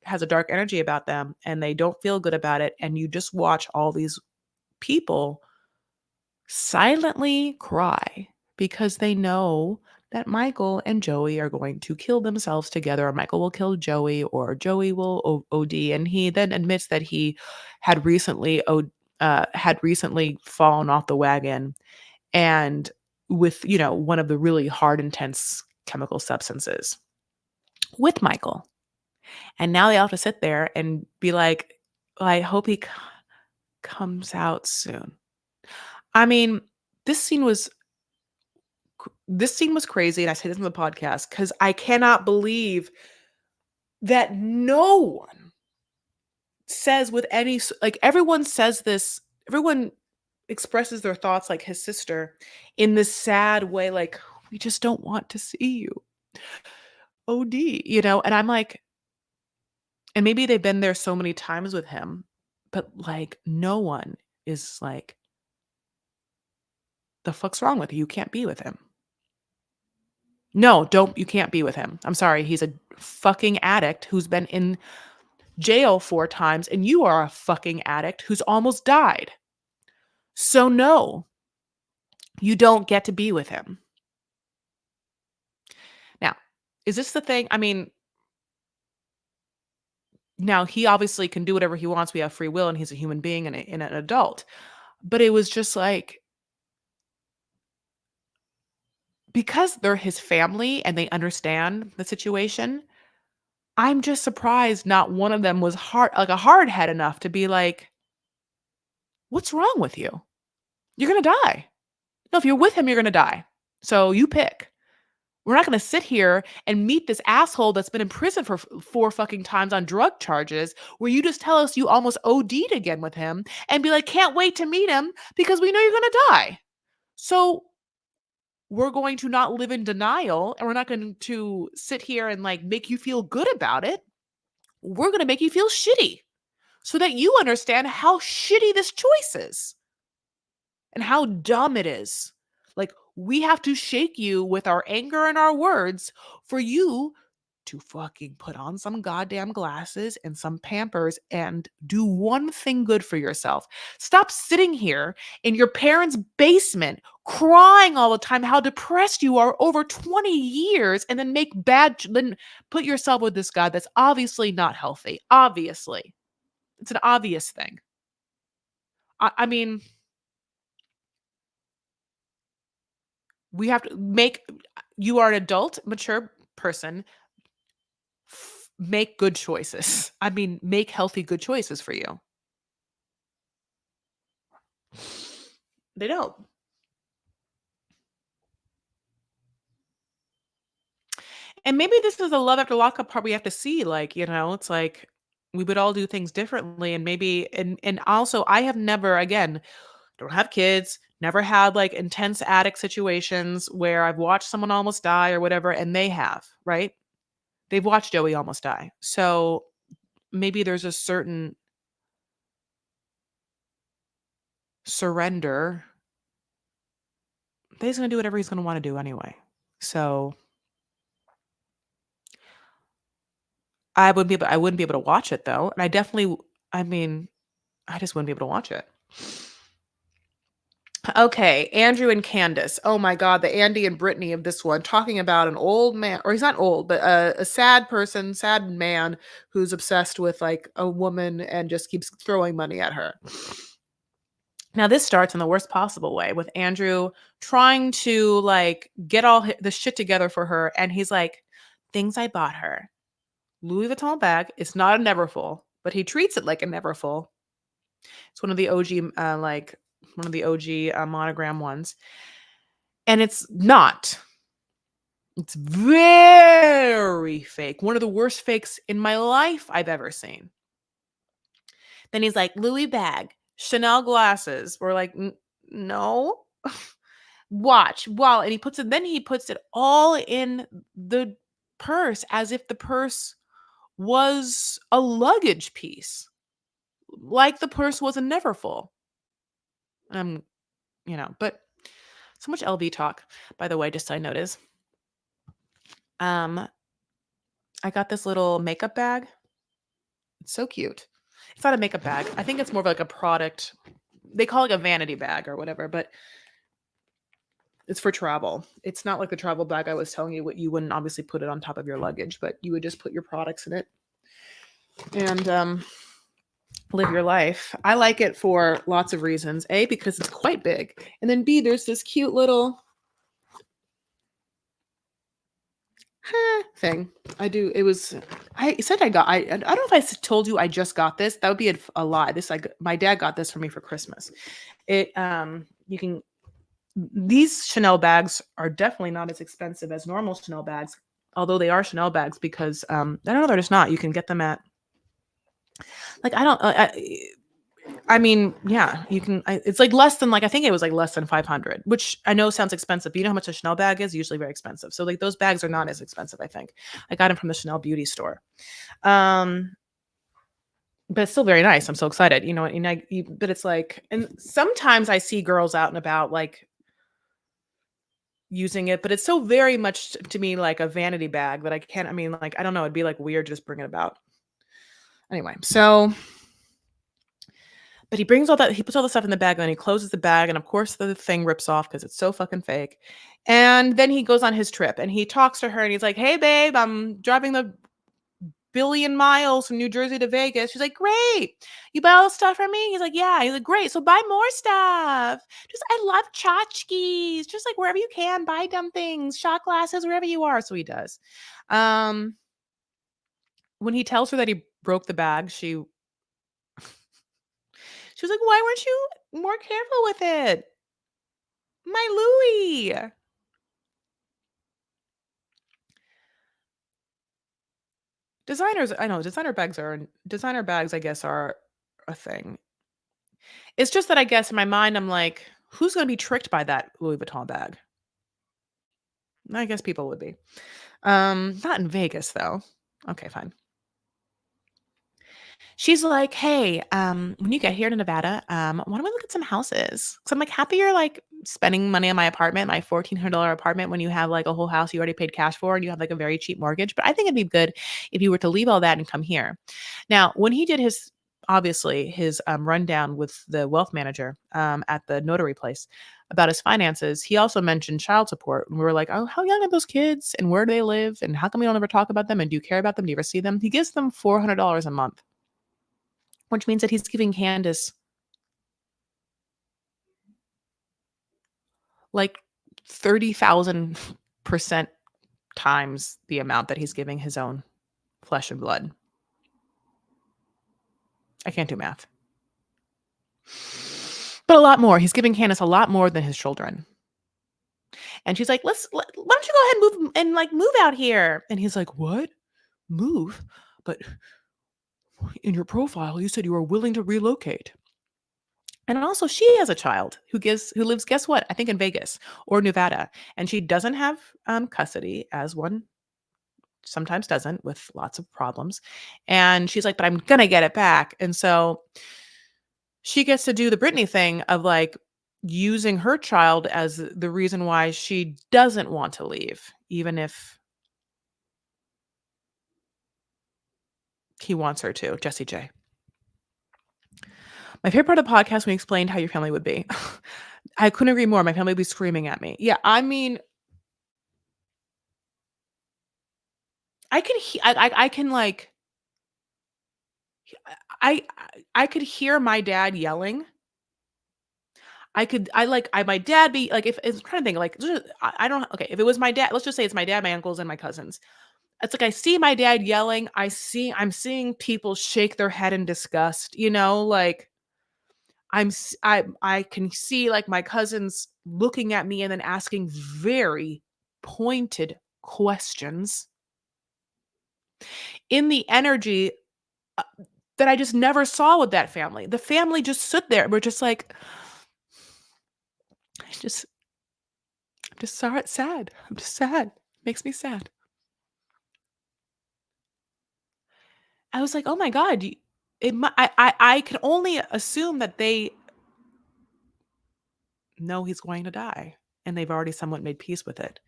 has a dark energy about them and they don't feel good about it. And you just watch all these people silently cry because they know that Michael and Joey are going to kill themselves together, or Michael will kill Joey, or Joey will OD. And he then admits that he had recently fallen off the wagon and with one of the really hard, intense chemical substances with Michael. And now they have to sit there and be like, "Well, I hope he comes out soon." I mean, this scene was this scene was crazy, and I say this in the podcast because I cannot believe that no one says with like everyone says this, everyone expresses their thoughts like his sister in this sad way, like, we just don't want to see you. OD. And I'm like, and maybe they've been there so many times with him, but like no one is like, the fuck's wrong with you? You can't be with him. No, you can't be with him. I'm sorry. He's a fucking addict who's been in jail 4 times, and you are a fucking addict who's almost died. So no, you don't get to be with him. Now, is this the thing? I mean, now he obviously can do whatever he wants. We have free will and he's a human being and an adult. But it was just like, because they're his family and they understand the situation, I'm just surprised not one of them was like a hard head enough to be like, What's wrong with you? You're going to die. No, if you're with him, you're going to die. So you pick. We're not going to sit here and meet this asshole that's been in prison for 4 fucking times on drug charges, where you just tell us you almost OD'd again with him and be like, can't wait to meet him because we know you're going to die. So we're going to not live in denial, and we're not going to sit here and like make you feel good about it. We're going to make you feel shitty so that you understand how shitty this choice is and how dumb it is. Like, we have to shake you with our anger and our words for you to fucking put on some goddamn glasses and some Pampers and do one thing good for yourself. Stop sitting here in your parents' basement crying all the time how depressed you are over 20 years, and then then put yourself with this guy that's obviously not healthy. Obviously. It's an obvious thing. I mean, we have to make you are an adult, mature person. Make good choices. I mean, make healthy, good choices for you. They don't. And maybe this is a love after lockup part we have to see. Like, it's like we would all do things differently. And maybe, and also, I have never, again, don't have kids, never had like intense addict situations where I've watched someone almost die or whatever, and they have, right? They've watched Joey almost die. So maybe there's a certain surrender. He's going to do whatever he's going to want to do anyway. So I wouldn't be able to watch it though. And I mean, I just wouldn't be able to watch it. Okay, Andrew and Candice. Oh my God, the Andy and Brittany of this one, talking about an old man, or he's not old, but a sad person, sad man who's obsessed with like a woman and just keeps throwing money at her. Now, this starts in the worst possible way with Andrew trying to like get all the shit together for her. And he's like, things I bought her. Louis Vuitton bag. It's not a Neverfull, but he treats it like a Neverfull. It's one of the OG monogram ones. And it's not. It's very fake. One of the worst fakes in my life I've ever seen. Then he's like, Louis bag, Chanel glasses. We're like, no. Watch. Wow. And he puts it all in the purse as if the purse was a luggage piece. Like the purse was a Neverfull. But so much LV talk, by the way, just so I notice. I got this little makeup bag. It's so cute. It's not a makeup bag. I think it's more of like a product. They call it a vanity bag or whatever, but it's for travel. It's not like the travel bag I was telling you. What you wouldn't obviously put it on top of your luggage, but you would just put your products in it and live your life. I like it for lots of reasons. A, because it's quite big, and then B, there's this cute little thing. I do. I said I don't know if I told you I just got this. That would be a lie. My dad got this for me for Christmas. These Chanel bags are definitely not as expensive as normal Chanel bags, although they are Chanel bags because I don't know, they're just not. You can get them at like I mean, yeah, you can. It's like less than I think it was like less than 500, which I know sounds expensive. But you know how much a Chanel bag is? Usually very expensive. So like those bags are not as expensive. I think I got them from the Chanel beauty store, but it's still very nice. I'm so excited. But it's like, and sometimes I see girls out and about like using it, but it's so very much to me like a vanity bag that I can't. I mean, like I don't know. It'd be like weird to just bring it about. Anyway, so. But he puts all the stuff in the bag, and then he closes the bag, and of course the thing rips off because it's so fucking fake. And then he goes on his trip, and he talks to her, and he's like, hey, babe, I'm driving the billion miles from New Jersey to Vegas. She's like, great. You buy all the stuff for me? He's like, yeah. He's like, great. So buy more stuff. I love tchotchkes. Just like wherever you can, buy dumb things, shot glasses, wherever you are. So he does. When he tells her that he broke the bag, she She was like, "Why weren't you more careful with it? My Louis." Designers, I know designer bags, I guess, are a thing. It's just that I guess in my mind, I'm like, who's gonna be tricked by that Louis Vuitton bag? I guess people would be. Not in Vegas though. Okay, fine. She's like, "Hey, when you get here to Nevada, why don't we look at some houses?" So I'm like, "Happy you're like spending money on my apartment, my $1,400 apartment, when you have like a whole house you already paid cash for and you have like a very cheap mortgage. But I think it'd be good if you were to leave all that and come here." Now, when he did his obviously his rundown with the wealth manager at the notary place about his finances, he also mentioned child support. And we were like, "Oh, how young are those kids? And where do they live? And how come we don't ever talk about them? And do you care about them? Do you ever see them?" He gives them $400 a month, which means that he's giving Candice like 30,000% times the amount that he's giving his own flesh and blood. I can't do math. But a lot more. He's giving Candice a lot more than his children. And she's like, why don't you go ahead and move out here?" And he's like, "What? Move? But in your profile, you said you were willing to relocate." And also, she has a child who lives, guess what? I think in Vegas or Nevada, and she doesn't have custody, as one sometimes doesn't, with lots of problems. And she's like, "But I'm gonna get it back." And so she gets to do the Britney thing of like using her child as the reason why she doesn't want to leave, even if he wants her to. Jesse J. My favorite part of the podcast when you explained how your family would be. I couldn't agree more. My family would be screaming at me. Yeah, I mean, I can like I I could hear my dad yelling. My dad be like, if it's trying to think like I don't okay, if it was my dad, let's just say it's my dad, my uncles, and my cousins. It's like I see my dad yelling. I'm seeing people shake their head in disgust, like I can see like my cousins looking at me and then asking very pointed questions in the energy uh, that I just never saw with that family. The family just stood there. We're just like, I just I'm just sorry, sad. I'm just sad. Makes me sad. I was like, "Oh my god, I can only assume that they know he's going to die, and they've already somewhat made peace with it.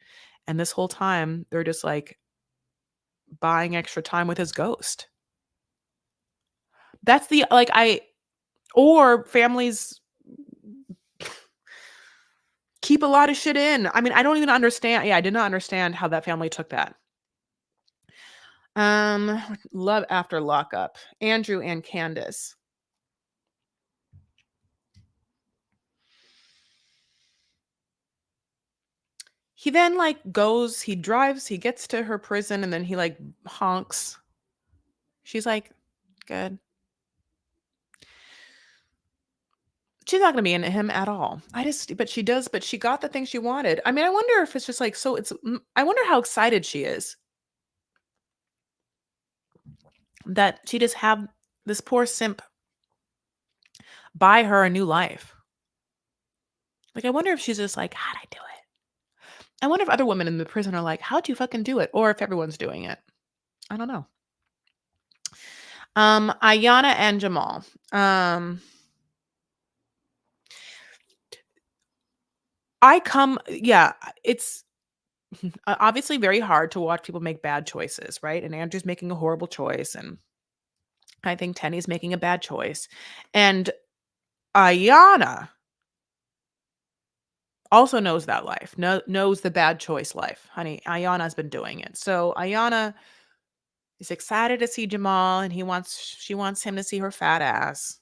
And this whole time, they're just, like, buying extra time with his ghost." That's the like, I or families keep a lot of shit in. I mean, I don't even understand. Yeah, I did not understand how that family took that. Love after lockup. Andrew and Candice. He then, like, he drives, he gets to her prison, and then he, like, honks. She's like, "Good." She's not gonna be into him at all. But she got the thing she wanted. I mean, I wonder if it's just like, I wonder how excited she is that she just have this poor simp buy her a new life. Like, I wonder if she's just like, "How'd I do it?" I wonder if other women in the prison are like, "How'd you fucking do it?" Or if everyone's doing it. I don't know. Ayana and Jamal. Yeah, it's obviously very hard to watch people make bad choices, right? And Andrew's making a horrible choice, and I think Tenny's making a bad choice. And Ayana also knows that life, knows the bad choice life. Honey, Ayana's been doing it. So Ayana is excited to see Jamal, and she wants him to see her fat ass.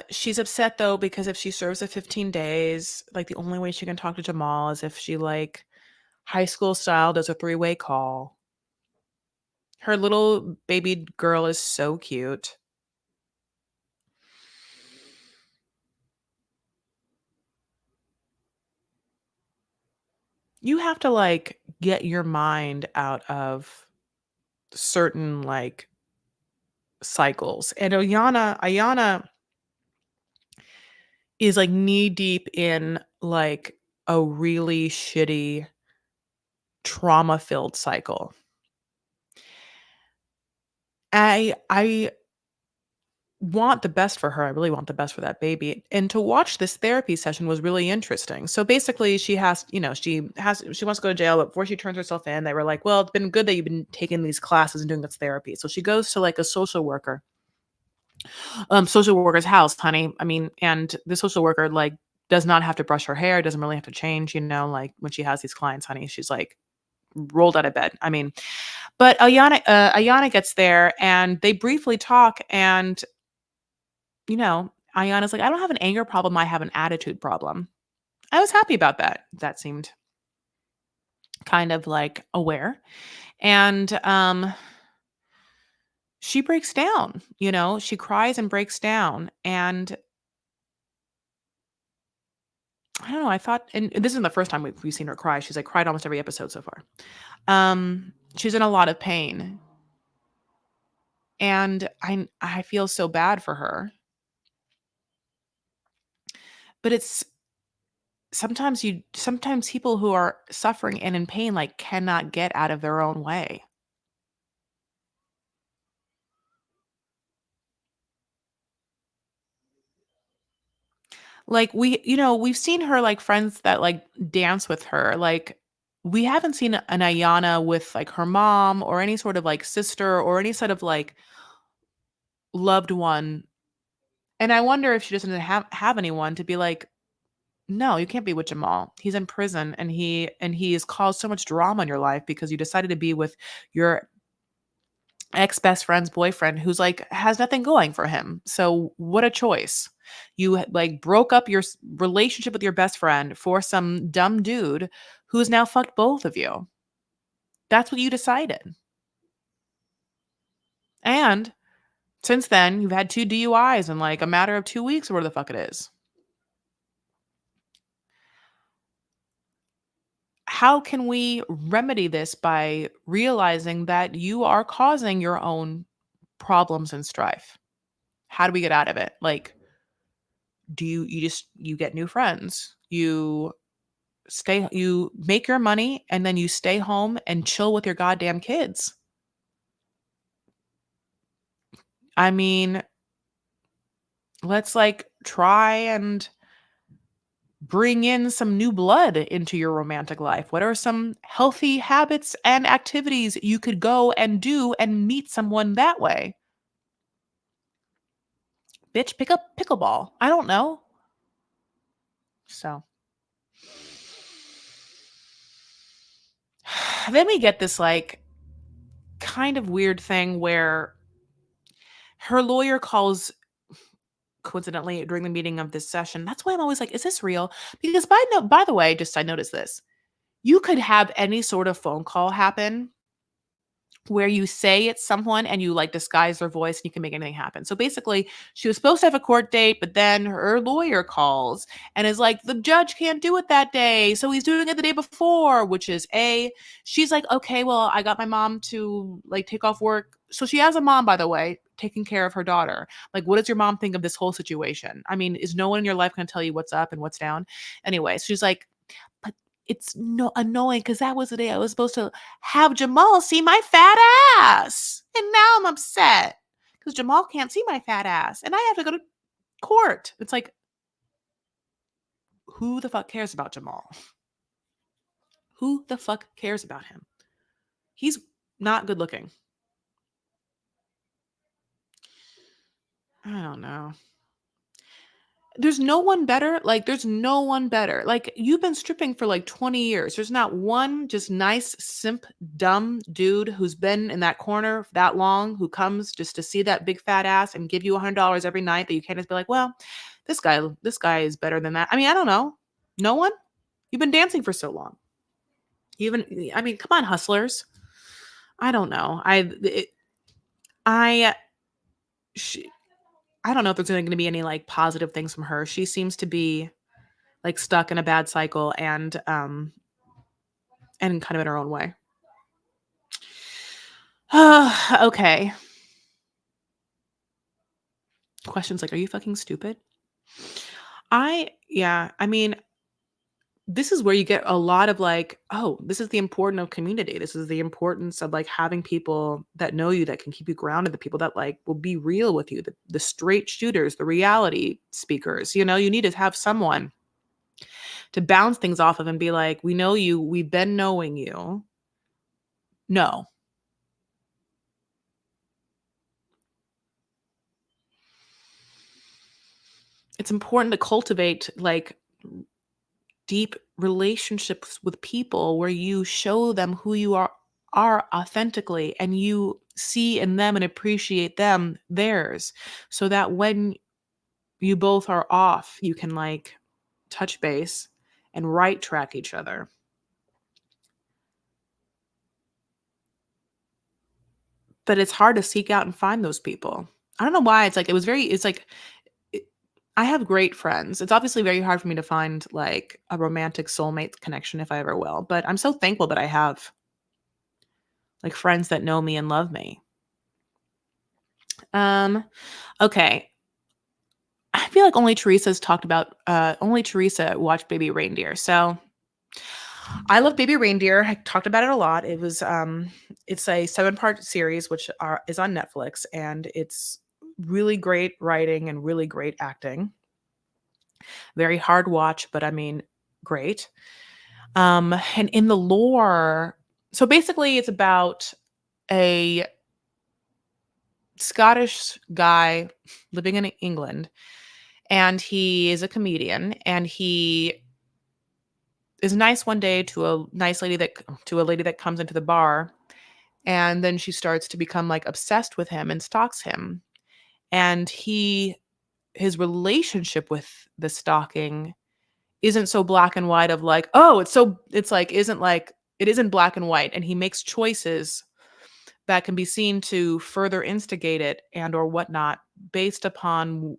She's upset though because if she serves the 15 days, like the only way she can talk to Jamal is if she like high school style does a three-way call. Her little baby girl is so cute. You have to, like, get your mind out of certain, like, cycles, and Ayana is, like, knee deep in, like, a really shitty trauma-filled cycle. I want the best for her, I really want the best for that baby, and to watch this therapy session was really interesting. So, basically, she wants to go to jail, but before she turns herself in, they were like, "Well, it's been good that you've been taking these classes and doing this therapy." So she goes to, like, a social worker's house, honey. I mean, and the social worker, like, does not have to brush her hair, doesn't really have to change, like, when she has these clients, honey, she's, like, rolled out of bed. I mean, but Ayana gets there, and they briefly talk, and, Ayana's like, "I don't have an anger problem, I have an attitude problem." I was happy about that. That seemed kind of, like, aware, and, she breaks down, she cries and breaks down, and I don't know, I thought and this isn't the first time we've seen her cry, she's, like, cried almost every episode so far. She's in a lot of pain, and I feel so bad for her, but it's sometimes people who are suffering and in pain, like, cannot get out of their own way. Like, we've seen her, like, friends that, like, dance with her, like, we haven't seen an Ayana with, like, her mom or any sort of, like, sister or any sort of, like, loved one, and I wonder if she doesn't have anyone to be like, "No, you can't be with Jamal. He's in prison, and he has caused so much drama in your life because you decided to be with your ex-best friend's boyfriend who's, like, has nothing going for him. So, what a choice. You, like, broke up your relationship with your best friend for some dumb dude who's now fucked both of you. That's what you decided. And since then, you've had 2 DUIs in, like, a matter of 2 weeks or whatever the fuck it is. How can we remedy this by realizing that you are causing your own problems and strife? How do we get out of it? Like, do you get new friends? You make your money and then you stay home and chill with your goddamn kids. I mean, let's, like, try and bring in some new blood into your romantic life. What are some healthy habits and activities you could go and do and meet someone that way? Bitch, pick up pickleball. I don't know. So, then we get this, like, kind of weird thing where her lawyer calls coincidentally during the meeting of this session. That's why I'm always like, is this real? Because by the way, just I noticed this. You could have any sort of phone call happen where you say it's someone and you, like, disguise their voice and you can make anything happen. So basically, she was supposed to have a court date, but then her lawyer calls and is like, the judge can't do it that day. So he's doing it the day before, which is she's like, okay, well, I got my mom to, like, take off work. So she has a mom, by the way, taking care of her daughter. Like, what does your mom think of this whole situation? I mean, is no one in your life going to tell you what's up and what's down? Anyway, she's like, but it's no annoying because that was the day I was supposed to have Jamal see my fat ass. And now I'm upset because Jamal can't see my fat ass and I have to go to court. It's like, who the fuck cares about Jamal? Who the fuck cares about him? He's not good looking. I don't know. There's no one better. Like, you've been stripping for, like, 20 years. There's not one just nice, simp, dumb dude who's been in that corner that long who comes just to see that big fat ass and give you $100 every night that you can't just be like, "Well, this guy is better than that." I mean, I don't know. No one? You've been dancing for so long. I mean, come on, hustlers. I don't know. I she, I don't know if there's going to be any like positive things from her. She seems to be like stuck in a bad cycle and kind of in her own way. Okay. Questions like, are you fucking stupid? Yeah, I mean, this is where you get a lot of like, oh, this is the importance of community. This is the importance of like having people that know you, that can keep you grounded, the people that like will be real with you, the straight shooters, the reality speakers. You need to have someone to bounce things off of and be like, we know you, we've been knowing you. No. It's important to cultivate like deep relationships with people where you show them who you are authentically, and you see in them and appreciate them theirs, so that when you both are off, you can like touch base and right track each other. But it's hard to seek out and find those people. I don't know why. It's like it, I have great friends. It's obviously very hard for me to find like a romantic soulmate connection if I ever will, but I'm so thankful that I have like friends that know me and love me. Okay. I feel like only Teresa watched Baby Reindeer. So I love Baby Reindeer. I talked about it a lot. It's a 7-part series which is on Netflix, and it's really great writing and really great acting. Very hard watch, but I mean, great. And in the lore, so basically it's about a Scottish guy living in England, and he is a comedian, and he is nice one day to a lady that comes into the bar, and then she starts to become like obsessed with him and stalks him. And his relationship with the stalking isn't so black and white of like, oh, it's like isn't like it isn't black and white, and he makes choices that can be seen to further instigate it and or whatnot, based upon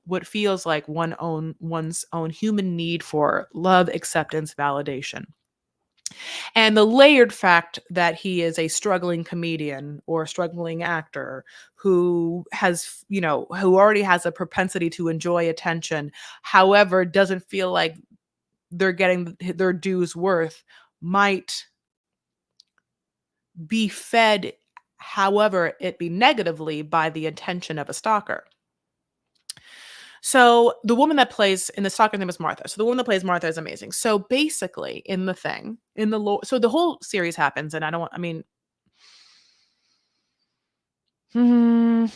what feels like one's own human need for love, acceptance, validation. And the layered fact that he is a struggling comedian or a struggling actor who who already has a propensity to enjoy attention, however, doesn't feel like they're getting their dues worth, might be fed, however it be negatively, by the attention of a stalker. So the woman that plays in the stalker name is Martha. So the woman that plays Martha is amazing. So basically, so the whole series happens, and hmm,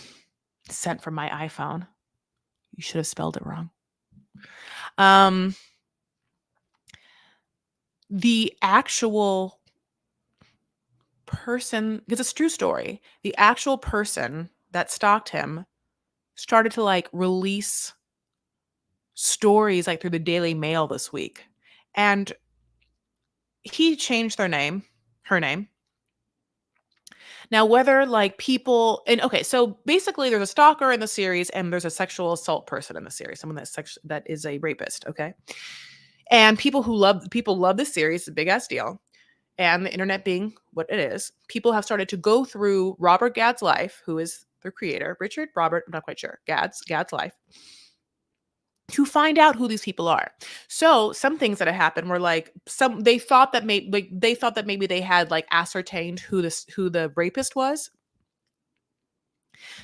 sent from my iPhone. You should have spelled it wrong. Um, the actual person, because it's a true story, the actual person that stalked him started to like release stories like through the Daily Mail this week. And he changed her name. Now, whether like people and okay, so basically there's a stalker in the series and there's a sexual assault person in the series, someone that is a rapist, okay? And people love this series, it's a big ass deal. And the internet being what it is, people have started to go through Robert Gadd's life, who is the creator, Robert, I'm not quite sure, Gadd's life, to find out who these people are. So some things that have happened were like they thought that maybe they had like ascertained who the rapist was.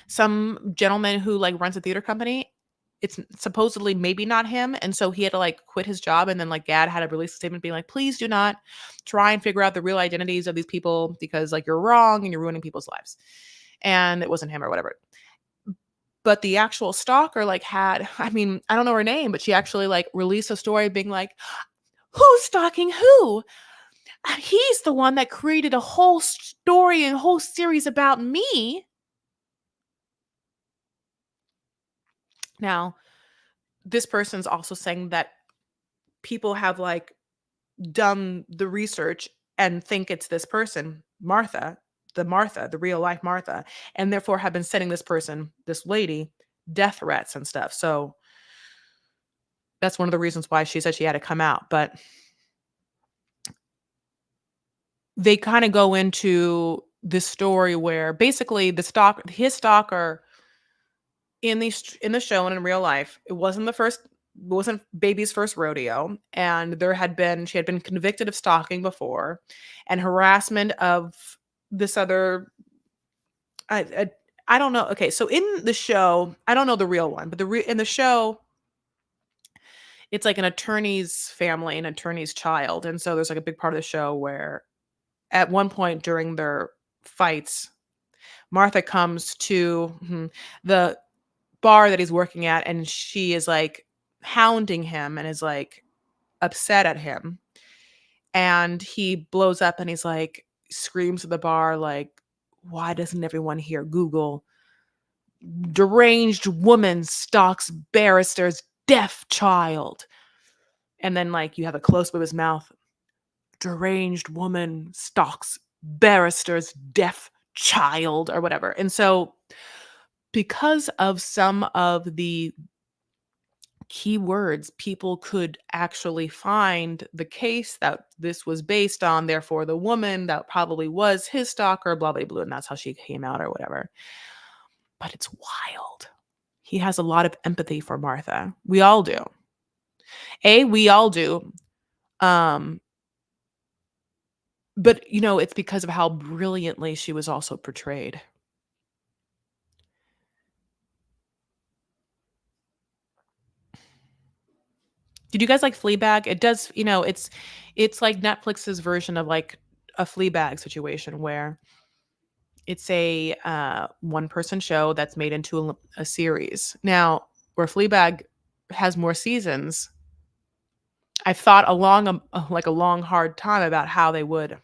Some gentleman who like runs a theater company, it's supposedly maybe not him, and so he had to like quit his job, and then like Gadd had to release a statement being like, please do not try and figure out the real identities of these people, because like you're wrong and you're ruining people's lives. And it wasn't him or whatever. But the actual stalker like had, I don't know her name, but she actually like released a story being like, who's stalking who? He's the one that created a whole story and whole series about me. Now, this person's also saying that people have like done the research and think it's this person, Martha. the Martha, the real life Martha, and therefore have been sending this person, this lady, death threats and stuff. So that's one of the reasons why she said she had to come out. But they kind of go into this story where basically his stalker in the show and in real life, it wasn't baby's first rodeo, and she had been convicted of stalking before and harassment of this other I I don't know. Okay, so in the show, I don't know the real one, but in the show, it's like an attorney's family, an attorney's child, and so there's like a big part of the show where at one point during their fights, Martha comes to the bar that he's working at, and she is like hounding him and is like upset at him. And he blows up and he's like, screams at the bar, like, why doesn't everyone here Google deranged woman stalks barrister's deaf child? And then, like, you have a close up of his mouth. Deranged woman stalks barrister's deaf child, or whatever. And so, because of some of the keywords, people could actually find the case that this was based on. Therefore, the woman that probably was his stalker, blah, blah, blah. And that's how she came out, or whatever. But it's wild. He has a lot of empathy for Martha. We all do. We all do. But, it's because of how brilliantly she was also portrayed. Did you guys like Fleabag? It does, it's like Netflix's version of like a Fleabag situation where it's a one-person show that's made into a series. Now, where Fleabag has more seasons, I've thought like a long, hard time about how they would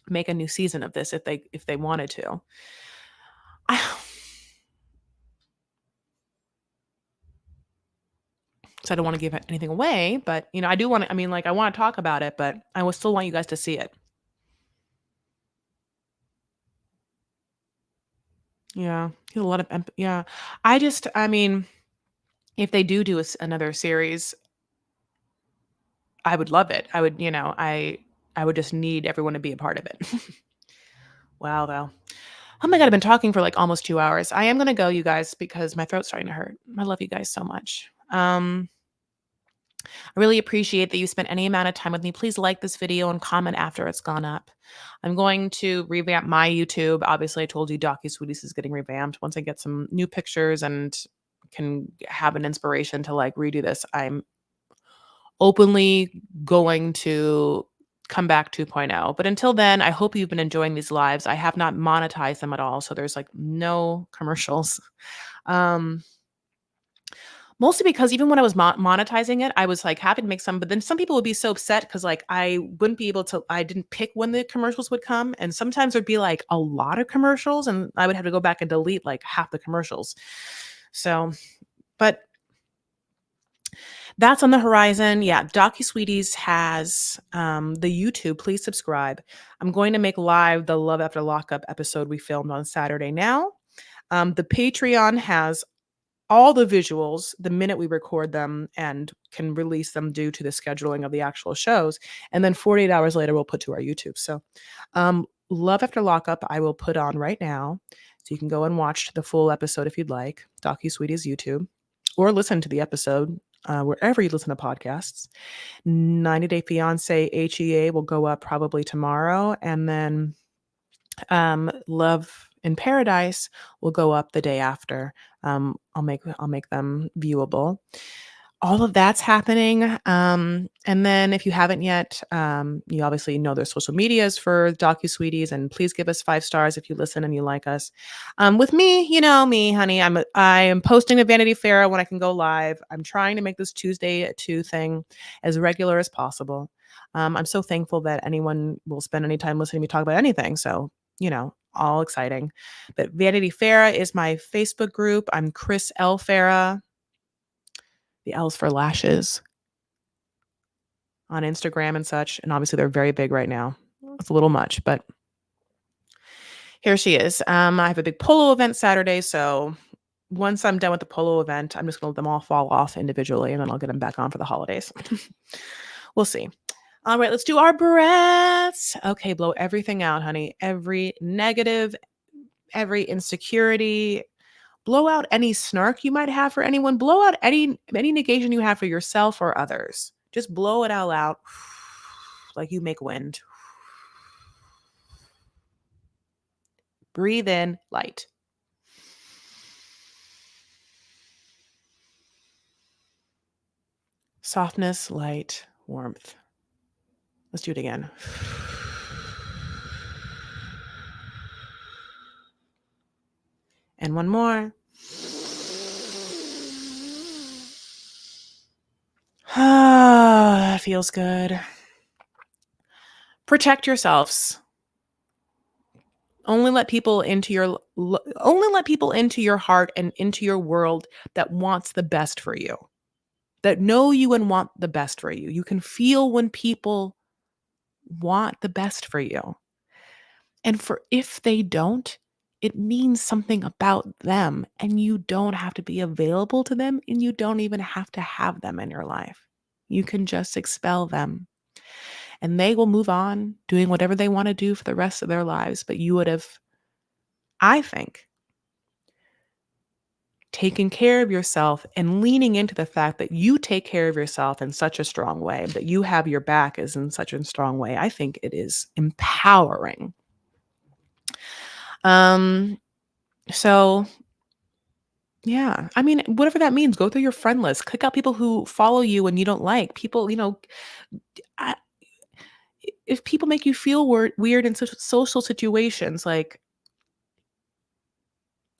make a new season of this if they wanted to. So I don't want to give anything away, but I do want to. I mean, like, I want to talk about it, but I will still want you guys to see it. Yeah, he's a lot of yeah. I mean, if they do another series, I would love it. I would, I would just need everyone to be a part of it. Wow, though. Oh my God, I've been talking for like almost 2 hours. I am gonna go, you guys, because my throat's starting to hurt. I love you guys so much. I really appreciate that you spent any amount of time with me. Please like this video and comment after it's gone up. I'm going to revamp my YouTube. Obviously, I told you DocuSweeties is getting revamped. Once I get some new pictures and can have an inspiration to like redo this, I'm openly going to come back 2.0. But until then, I hope you've been enjoying these lives. I have not monetized them at all, so there's like no commercials. Mostly because even when I was monetizing it, I was like happy to make some, but then some people would be so upset because like I wouldn't be able to. I didn't pick when the commercials would come, and sometimes there'd be like a lot of commercials, and I would have to go back and delete like half the commercials. So, but that's on the horizon. Yeah, DocuSweeties has the YouTube. Please subscribe. I'm going to make live the Love After Lockup episode we filmed on Saturday now. The Patreon has all the visuals the minute we record them and can release them due to the scheduling of the actual shows. And then 48 hours later, we'll put to our YouTube. So Love After Lockup, I will put on right now. So you can go and watch the full episode if you'd like, DocuSweetie's YouTube, or listen to the episode wherever you listen to podcasts. 90 Day Fiance HEA will go up probably tomorrow. And then Love in Paradise will go up the day after. I'll make them viewable. All of that's happening. And then if you haven't yet, you obviously know their social medias for DocuSweeties, and please give us 5 stars if you listen and you like us. With me, you know me, honey, I am posting a Vanity Fair when I can go live. I'm trying to make this Tuesday at 2 thing as regular as possible. I'm so thankful that anyone will spend any time listening to me talk about anything. So, all exciting. But Vanity Fair is my Facebook group. I'm Chris L. Farah. The L's for lashes on Instagram and such. And obviously they're very big right now. It's a little much, but Here she is. I have a big polo event Saturday, so once I'm done with the polo event, I'm just gonna let them all fall off individually, and then I'll get them back on for the holidays. We'll see. All right, let's do our breaths. Okay, blow everything out, honey. Every negative, every insecurity. Blow out any snark you might have for anyone. Blow out any negation you have for yourself or others. Just blow it all out like you make wind. Breathe in light. Softness, light, warmth. Let's do it again. And one more. That feels good. Protect yourselves. Only let people into your heart and into your world that wants the best for you. That know you and want the best for you. You can feel when people want the best for you. And if they don't, it means something about them, and you don't have to be available to them, and you don't even have to have them in your life. You can just expel them, and they will move on doing whatever they want to do for the rest of their lives. But you would have, I think, taking care of yourself and leaning into the fact that you take care of yourself in such a strong way, that you have your back is in such a strong way. I think it is empowering. So yeah, I mean, whatever that means, go through your friend list, click out people who follow you and you don't like. People, I, if people make you feel weird in social situations, like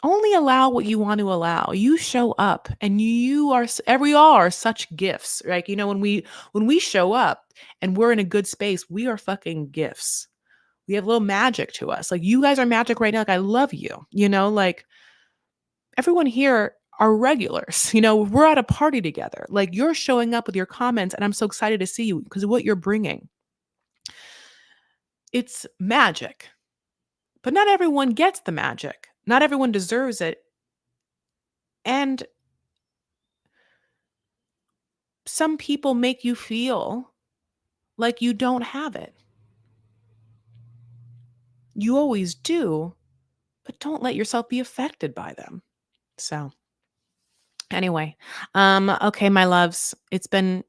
only allow what you want to allow. You show up, and we all are such gifts. Like, when we show up and we're in a good space, we are fucking gifts. We have a little magic to us. Like, you guys are magic right now. Like, I love you. Like, everyone here are regulars. We're at a party together. Like, you're showing up with your comments, and I'm so excited to see you because of what you're bringing. It's magic. But not everyone gets the magic. Not everyone deserves it. And some people make you feel like you don't have it. You always do, but don't let yourself be affected by them. So, anyway, okay, my loves, it's been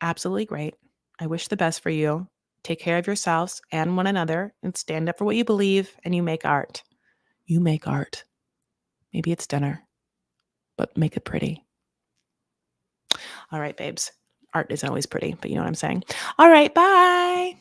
absolutely great. I wish the best for you. Take care of yourselves and one another, and stand up for what you believe, and you make art. You make art. Maybe it's dinner, but make it pretty. All right, babes. Art isn't always pretty, but you know what I'm saying. All right, bye.